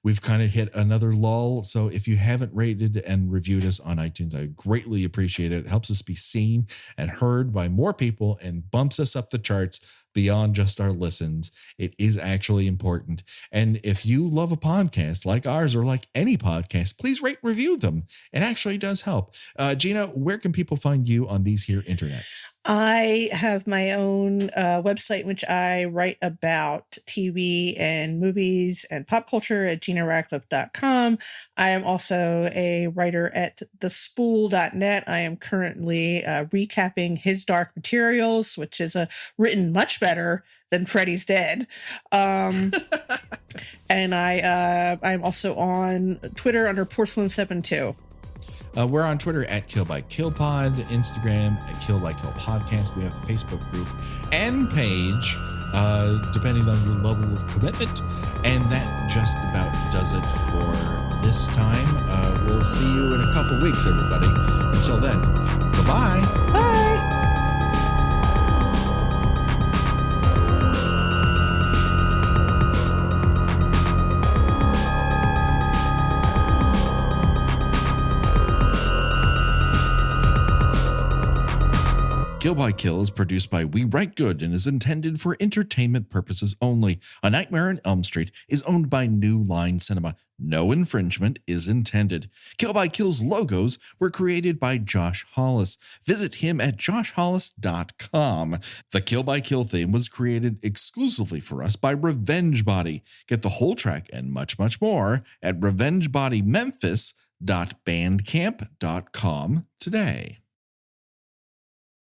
We've kind of hit another lull. So if you haven't rated and reviewed us on iTunes, I greatly appreciate it. It helps us be seen and heard by more people and bumps us up the charts beyond just our listens. It is actually important. And if you love a podcast like ours or like any podcast, please rate and review them. It actually does help. Gena, where can people find you on these here internets? I have my own website, in which I write about TV and movies and pop culture at GenaRadcliffe.com. I am also a writer at thespool.net. I am currently recapping His Dark Materials, which is written much better than Freddy's Dead. And I'm also on Twitter under Porcelain72. We're on Twitter at KillByKillPod, Instagram at KillByKillPodcast. We have the Facebook group and page, depending on your level of commitment. And that just about does it for this time. We'll see you in a couple weeks, everybody. Until then, goodbye. Bye. Kill by Kill is produced by We Write Good and is intended for entertainment purposes only. A Nightmare on Elm Street is owned by New Line Cinema. No infringement is intended. Kill by Kill's logos were created by Josh Hollis. Visit him at joshhollis.com. The Kill by Kill theme was created exclusively for us by Revenge Body. Get the whole track and much, much more at revengebodymemphis.bandcamp.com today.